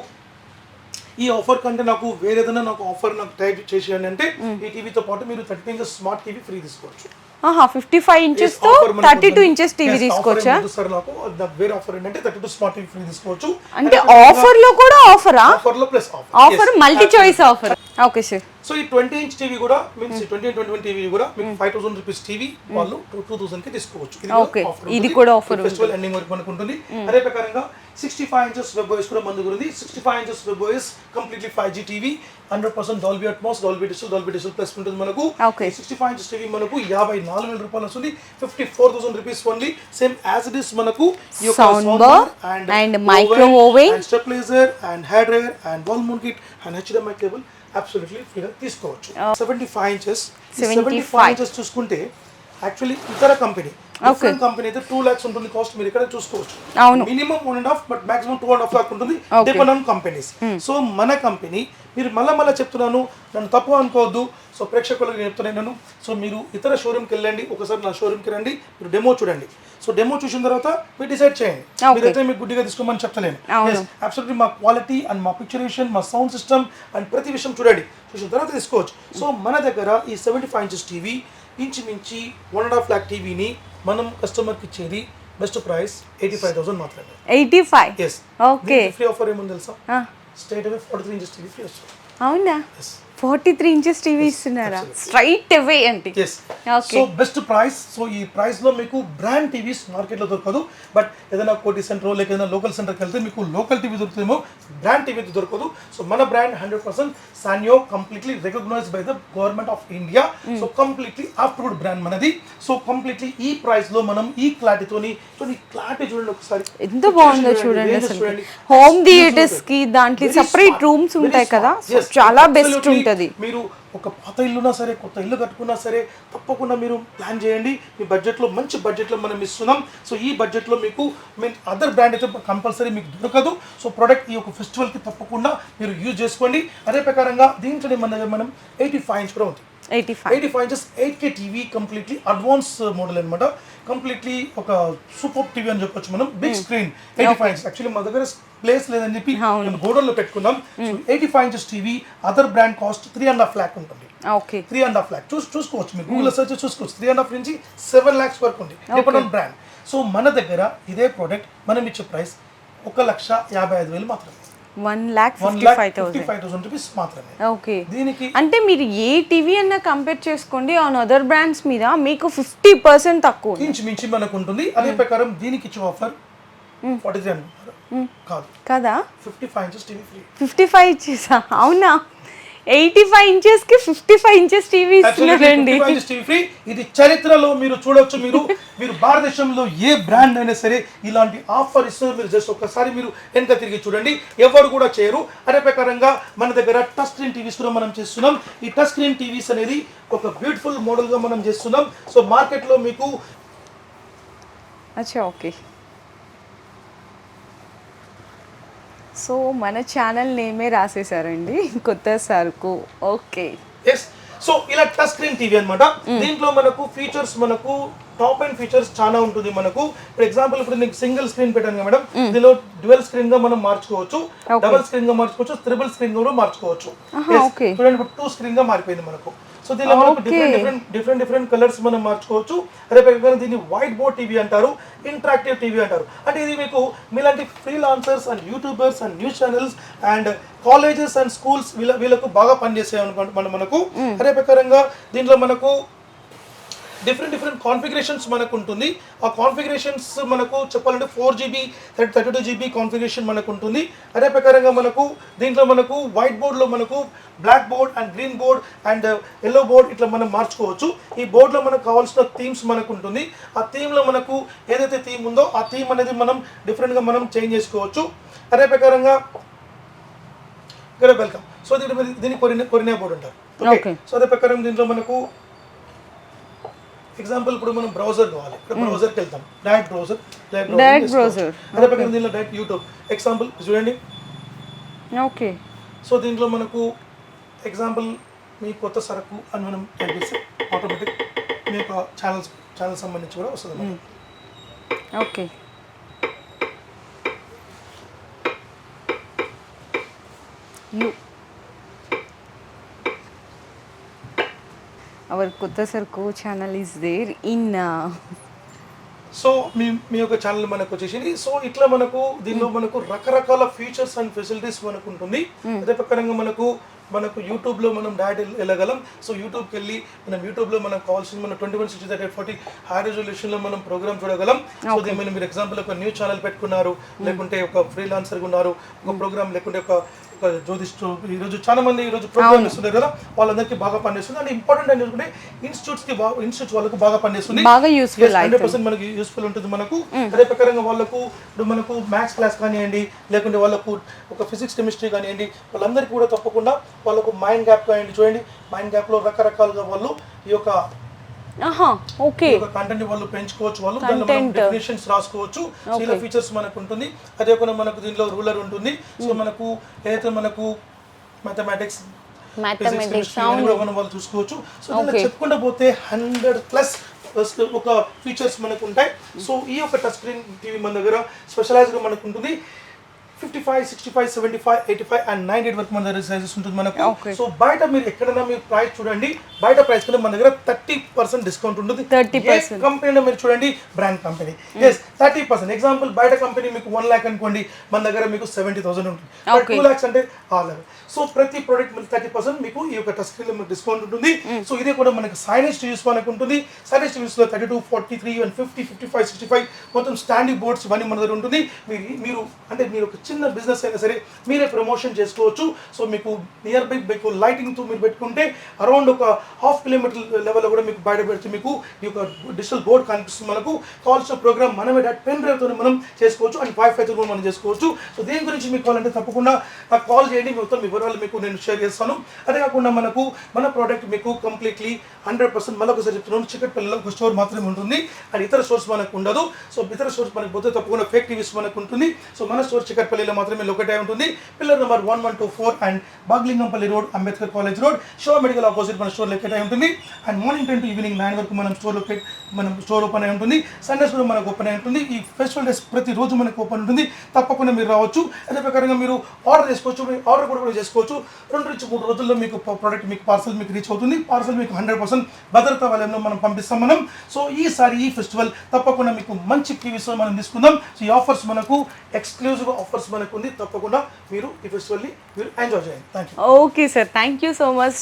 ఈ ఆఫర్ కంటే నాకు వేరేదైనా ఆఫర్ టైప్ చేసేయండి అంటే ఈ టీవీతో పాటు మీరు 30 ఇంచెస్ స్మార్ట్ టీవీ ఫ్రీ తీసుకోవచ్చు. 55 ఇంచెస్ తో 32 ఇంచెస్ టీవీ తీసుకోవచ్చా? సార్ నాకు వేరే ఆఫర్ ఏంటంటే 32 స్మార్ట్ టీవీ ఫ్రీ తీసుకోవచ్చు. అంటే ఆఫర్ లో కూడా ఆఫరా? ఆఫర్ లో plus offer multi choice offer. Okay sir. So ఈ 20-inch టీవీ కూడా మీన్స్ 20-21 టీవీ కూడా మీకు 5,000 రూపీస్ టీవీ వాళ్ళు 2,000 కి తీసుకోవచ్చు. ఓకే, ఇది కూడా ఆఫర్ ఫెస్టివల్ ఎండింగ్ వరకు మనకు ఉంటుంది. అదే ప్రకారంగా 65 inches వెబ్ ఓఎస్ కూడా మన దగ్గర ఉంది. 65 inches web OS completely 5G TV, 100% Dolby Atmos, Dolby digital plus ఉంటుంది మనకు. 65 inches టీవీ మనకు 54,000 రూపాయలు వస్తుంది. 54,000 rupees only. Same as it is మనకు ఈ యొక్క sound bar and micro oven and stabilizer and hair dryer and wall mount kit and HDMI cable absolutely ఫ్రీగా తీసుకోవచ్చు. 75 inches 75 inches చూసుకుంటే యాక్చువల్లీ ఇతర కంపెనీ డిఫరెంట్ కంపెనీ అయితే 2 lakhs ఉంటుంది cost. మీరు ఇక్కడ చూసుకోవచ్చు మినిమం 1.5 బట్ మాక్సిమం 2.5 lakh ఉంటుంది డిపెండ్ ఆన్ కంపెనీస్. సో మన కంపెనీ మీరు మళ్ళీ చెప్తున్నాను, నన్ను తప్పు అనుకోవద్దు. సో ప్రేక్షకులకు నేను చెప్తున్నాను, సో మీరు ఇతర షోరూమ్కి వెళ్ళండి, ఒకసారి నా షోరూమ్కి రండి, మీరు డెమో చూడండి. సో డెమో చూసిన తర్వాత మీరు డిసైడ్ చేయండి. మీరైతే మీకు గుడ్డిగా తీసుకోమని చెప్తలేను. అబ్సల్యూట్లీ మా క్వాలిటీ అండ్ మా పిక్చరేషన్, మా సౌండ్ సిస్టమ్ అండ్ ప్రతి విషయం చూడండి, చూసిన తర్వాత తీసుకోవచ్చు. సో మన దగ్గర ఈ 75 inches టీవీ ఇంచుమించి 1.5 lakh టీవీని మనం కస్టమర్కి ఇచ్చేది బెస్ట్ ప్రైస్ 85,000 మాత్రమే. 85? ఎస్. ఓకే. ఫ్రీ ఆఫర్ ఏముంది తెలుసా? స్ట్రైట్ అవే 43 inches టీవీ ఫ్రీ వస్తుంది. అవునా? 43 inches టీవీ ఇస్తున్నారా? స్ట్రైట్ అవే అంటే. So best price. సో ఈ ప్రైస్ లో మీకు బ్రాండ్ టీవీస్ మార్కెట్ లో దొరకదు. బట్ ఏదైనా కోటి సెంటర్ లేక ఏదైనా లోకల్ సెంటర్కి వెళ్తే మీకు లోకల్ టీవీ దొరుకుతుందేమో, బ్రాండ్ టీవీ దొరకదు. సో మన brand 100% Sanyo, completely recognised by the government of India. So completely ఆఫ్టర్వుడ్ బ్రాండ్ మనది. సో కంప్లీట్లీ ఈ ప్రైస్ లో మనం ఈ క్లారిటీతోని, క్లారిటీ చూడండి ఒకసారి ఎంత బాగుందో చూడండి. అసలు హోమ్ థియేటర్స్ కి దాంట్లో సెపరేట్ రూమ్స్ ఉంటాయి కదా, చాలా బెస్ట్ ఉంటుంది. మీరు ఒక పాత ఇల్లునా సరే, కొత్త ఇల్లు కట్టుకున్నా సరే, తప్పకుండా మీరు ప్లాన్ చేయండి. మీ బడ్జెట్లో మంచి బడ్జెట్లో మనం ఇస్తున్నాం. సో ఈ బడ్జెట్లో మీకు అదర్ బ్రాండ్ అయితే కంపల్సరీ మీకు దొరకదు. సో ప్రోడక్ట్ ఈ యొక్క ఫెస్టివల్కి తప్పకుండా మీరు యూజ్ చేసుకోండి. అదే ప్రకారంగా దీంట్లో మనం 85 inch కూడా ఉంది. 85 inches 8K TV completely advance model అనమాట. కంప్లీట్లీ ఒక సూపర్ టీవీ అని చెప్పొచ్చు మనం. Big screen 85 inches. యాక్చువల్లీ మా దగ్గర ప్లేస్ లేదని చెప్పి మేము గోడౌన్లో పెట్టుకున్నాం. So 85 inches TV other brand cost 3.5 lakh ఉంటుంది. 3.5 lakh చూసుకోవచ్చు, మీరు గూగుల్లో సెర్చ్ చేసుకోవచ్చు. 3.5 నుంచి 7 lakhs వరకు ఉంది డిపెండ్ ఆన్ బ్రాండ్. సో మన దగ్గర ఇదే ప్రోడక్ట్ మనం ఇచ్చే ప్రైస్ 1,55,000 మాత్రమే. 1,55,000 రూపీస్ మాత్రమే. ఓకే. దీనికి అంటే మీరు ఏ టీవీ అన్నా కంపేర్ చేసుకోండి, ఆన్ అదర్ బ్రాండ్స్ మీద మీకు 50% తక్కువ ఇంచుమించి మనకు ఉంటుంది. అదే ప్రకారం దీనికి ఇచ్చే ఆఫర్ 43 అనుకుంటారు కాదు కదా, 55 inches టీవీ ఫ్రీ. 55 inches? అవునా? 85 inches కి 55 inches టీవీ ఇస్తున్నారండి. 55 inches టీవీ ఫ్రీ. ఇది చరిత్రలో మీరు చూడొచ్చు. మీరు భారతదేశంలో ఏ బ్రాండ్ అయినా సరే ఇలాంటి ఆఫర్ ఇస్తున్నారు. మీరు జస్ట్ ఒక్కసారి మీరు వెనక తిరిగి చూడండి, ఎవరు కూడా చేయరు. అదే ప్రకారంగా మన దగ్గర టచ్ స్క్రీన్ టీవీస్ కూడా మనం చేస్తున్నాం. ఈ టచ్ స్క్రీన్ టీవీస్ అనేది ఒక బ్యూటిఫుల్ మోడల్గా మనం చేస్తున్నాం. సో మార్కెట్లో మీకు అచ్చా ఓకే. సో మన ఛానల్ నేమే రాసేసారండి, కొత్త సరుకు. ఓకే. ఎస్. సో ఇలా టచ్ స్క్రీన్ టీవీ అన్నమాట. దీంట్లో మనకు ఫీచర్స్, మనకు టాప్ అండ్ ఫీచర్స్ చాలా ఉంటుంది మనకు. ఫర్ ఎగ్జాంపుల్ ఇప్పుడు నీకు సింగిల్ స్క్రీన్ పెట్టాను కదా మేడం, దీనిలో డ్యువల్ స్క్రీన్ గా మనం మార్చుకోవచ్చు, డబుల్ స్క్రీన్ గా మార్చుకోవచ్చు, త్రిబుల్ స్క్రీన్ కూడా మార్చుకోవచ్చు. చూడండి ఇప్పుడు 2 screen గా మారిపోయింది మనకు. సో దీనిలో మనకు డిఫరెంట్ కలర్స్ మనం మార్చుకోవచ్చు. అదే ప్రకారం దీన్ని వైట్ బోర్డ్ టీవీ అంటారు, ఇంటరాక్టివ్ టీవీ అంటారు. అంటే ఇది మీకు మీలాంటి freelancers and YouTubers and news channels and colleges and schools వీళ్ళకు బాగా పనిచేసే మనకు. అదే ప్రకారంగా దీంట్లో మనకు డిఫరెంట్ కాన్ఫిగరేషన్స్ మనకు ఉంటుంది. ఆ కాన్ఫిగరేషన్స్ మనకు చెప్పాలంటే 4GB 32GB కాన్ఫిగరేషన్ మనకు ఉంటుంది. అదే ప్రకారంగా మనకు దీంట్లో మనకు వైట్ బోర్డ్లో మనకు black board and green board and yellow board ఇట్లా మనం మార్చుకోవచ్చు. ఈ బోర్డులో మనకు కావాల్సిన థీమ్స్ మనకు ఉంటుంది. ఆ థీమ్లో మనకు ఏదైతే థీమ్ ఉందో ఆ థీమ్ అనేది మనం డిఫరెంట్గా మనం చేంజ్ చేసుకోవచ్చు. అదే ప్రకారంగా ఇక్కడ వెల్కమ్. సో దీన్ని కొరినా బోర్డ్ అంటారు. ఓకే. సో అదే ప్రకారం దీంట్లో మనకు ఎగ్జాంపుల్ ఇప్పుడు మనం బ్రౌజర్ కావాలి, ఇక్కడ బ్రౌజర్కి వెళ్తాం, డైరెక్ట్ బ్రౌజర్. అదే ప్రకారం దీనిలో డైరెక్ట్ యూట్యూబ్ ఎగ్జాంపుల్ చూడండి. ఓకే. సో దీంట్లో మనకు ఎగ్జాంపుల్ మీ కొత్త సరుకు అని మనం తెలిపిస్తే ఆటోమేటిక్ మీ యొక్క ఛానల్ సంబంధించి కూడా వస్తుంది. Okay. Our Kotta Sarko channel is there in so మీ యొక్క ఛానల్ మనకు వచ్చేసింది. సో ఇట్లా మనకు దీనిలో మనకు రకరకాల ఫీచర్స్ అండ్ ఫెసిలిటీస్ మనకు ఉంటుంది. అదే ప్రకారంగా మనకు మనకు యూట్యూబ్లో మనం డైరెక్ట్ వెళ్ళగలం. సో యూట్యూబ్కి వెళ్ళి మనం యూట్యూబ్లో మనకు కావాల్సిన మన 2160x40 హై రెజల్యూషన్లో మనం ప్రోగ్రామ్ చూడగలం. సో దీని మీరు ఎగ్జాంపుల్ ఒక న్యూస్ ఛానల్ పెట్టుకున్నారు, లేకుంటే ఒక ఫ్రీలాన్సర్గా ఉన్నారు, ఒక ప్రోగ్రామ్ లేకుంటే ఒక జ్యోతిష్టు ఈరోజు చాలా మంది ఈరోజు ప్రోగ్రామ్ ఇస్తున్నారు కదా, వాళ్ళందరికీ బాగా పనిచేస్తుంది. అండ్ ఇంపార్టెంట్ అని చూసుకుంటే ఇన్స్టిట్యూట్స్ వాళ్ళకు బాగా పనిచేస్తుంది, 100% మనకి యూస్ఫుల్ ఉంటుంది. మనకు అదే ప్రకారంగా వాళ్ళకు ఇప్పుడు మనకు మ్యాథ్స్ క్లాస్ కానివ్వండి, లేకుంటే వాళ్ళకు ఒక ఫిజిక్స్ కెమిస్ట్రీ కానివ్వండి, వాళ్ళందరికీ కూడా తప్పకుండా వాళ్ళకు మైండ్ గ్యాప్ కానివ్వండి. చూడండి, మైండ్ గ్యాప్లో రకరకాలుగా వాళ్ళు ఈ యొక్క కంటెంట్ వాళ్ళు పెంచుకోవచ్చు, వాళ్ళు డెఫినేషన్స్ రాసుకోవచ్చు. సో ఇలా ఫీచర్స్ మనకు ఉంటుంది. అదే కూడా మనకు దీనిలో రూలర్ ఉంటుంది. సో మనకు ఏదైతే మనకు మ్యాథమెటిక్స్ వాళ్ళు చూసుకోవచ్చు. సో దీనిలో చెప్పుకుంటూ పోతే 100+ ఒక ఫీచర్స్ మనకు ఉంటాయి. సో ఈ యొక్క టచ్ స్క్రీన్ టీవీ మన దగ్గర స్పెషలైజ్గా మనకు ఉంటుంది. 55, 65, 75, 85 and 98 వరకు మన దగ్గర సైజెస్ ఉంటుంది మనకు. సో బయట మీరు ఎక్కడైనా మీరు ప్రైస్ చూడండి, బయట ప్రైస్ కన్నా మన దగ్గర 30% డిస్కౌంట్ ఉంటుంది. కంపెనీలో మీరు చూడండి, బ్రాండ్ కంపెనీ 30%. ఎగ్జాంపుల్ బయట కంపెనీ మీకు 1 lakh అనుకోండి, మన దగ్గర మీకు 70,000 ఉంటుంది. 2 lakhs అంటే ఆల్ లెవెల్. సో ప్రతి ప్రోడక్ట్ మీకు 30% మీకు ఈ యొక్క టచ్ స్క్రీన్ లో మీకు డిస్కౌంట్ ఉంటుంది. సో ఇదే కూడా మనకి సైనేజ్ టీవీస్ మనకు ఉంటుంది. సైనేజ్ టీవీస్ లో 32, 43 and 50, 55, 65 మొత్తం స్టాండింగ్ బోర్డ్స్ ఇవన్నీ మన దగ్గర ఉంటుంది. మీరు అంటే మీరు ఒక చిన్న బిజినెస్ అయినా సరే మీరే ప్రమోషన్ చేసుకోవచ్చు. సో మీకు నియర్ బై మీకు లైటింగ్ తో మీరు పెట్టుకుంటే అరౌండ్ ఒక 1/2 kilometer లెవెల్లో కూడా మీకు బయట పెడితే మీకు ఈ యొక్క డిజిటల్ బోర్డ్ కనిపిస్తుంది. మనకు కావాల్సిన ప్రోగ్రామ్ మనమే పెన్ డ్రైవ్ తో మనం చేసుకోవచ్చు, అండ్ వైఫై తో మనం చేసుకోవచ్చు. సో దీని గురించి మీకు కావాలంటే తప్పకుండా నాకు కాల్ చేయండి, మొత్తం వివరాలు మీకు నేను షేర్ చేస్తాను. అదే కాకుండా మన ప్రోడక్ట్ మీకు కంప్లీట్లీ 100% మళ్ళీ ఒకసారి చెప్తున్నాను, చిక్కట్పల్లిలో ఒక స్టోర్ మాత్రమే ఉంటుంది, అండ్ ఇతర స్టోర్స్ మనకు ఉండదు. సో ఇతర స్టోర్స్ మనకు పోతే తప్పకుండా ఫేక్ టీవీస్ మనకు ఉంటుంది. సో మన స్టోర్ చిక్కట్పల్లిలో మాత్రమే లొకేట్ అయి ఉంటుంది. Pillar number 1124 and Bagh Lingampally road, Ambedkar college road, Shiva medical opposite మన స్టోర్ లొకేట్ అయి ఉంటుంది. అండ్ మార్నింగ్ 10 to ఈవినింగ్ 9 వరకు మనం స్టోర్ ఓపెన్ అయి ఉంటుంది. సండేస్ కూడా మనకు ఓపెన్ అయి ఉంటుంది. ఈ ఫెస్టివల్ డేస్ ప్రతిరోజు మనకు ఓపెన్ ఉంటుంది. తప్పకుండా మీరు రావచ్చు. అదే ప్రకారంగా మీరు ఆర్డర్ చేసుకోవచ్చు. ఆర్డర్ కూడా చేసుకోవచ్చు. 2 నుంచి 3 రోజుల్లో మీకు ప్రోడక్ట్ మీకు పార్సల్ మీకు రీచ్ అవుతుంది. పార్సల్ మీకు 100% భద్రతా వలయంలో మనం పంపిస్తాం మనం. సో ఈసారి ఈ ఫెస్టివల్ తప్పకుండా మీకు మంచి టీవీస్ మనం తీసుకుందాం. సో ఈ ఆఫర్స్ మనకు ఎక్స్క్లూజివ్ ఆఫర్స్ మనకు ఉంది. తప్పకుండా మీరు ఈ ఫెస్టివల్ని మీరు ఎంజాయ్ చేయండి. Thank you. Okay sir, thank you so much.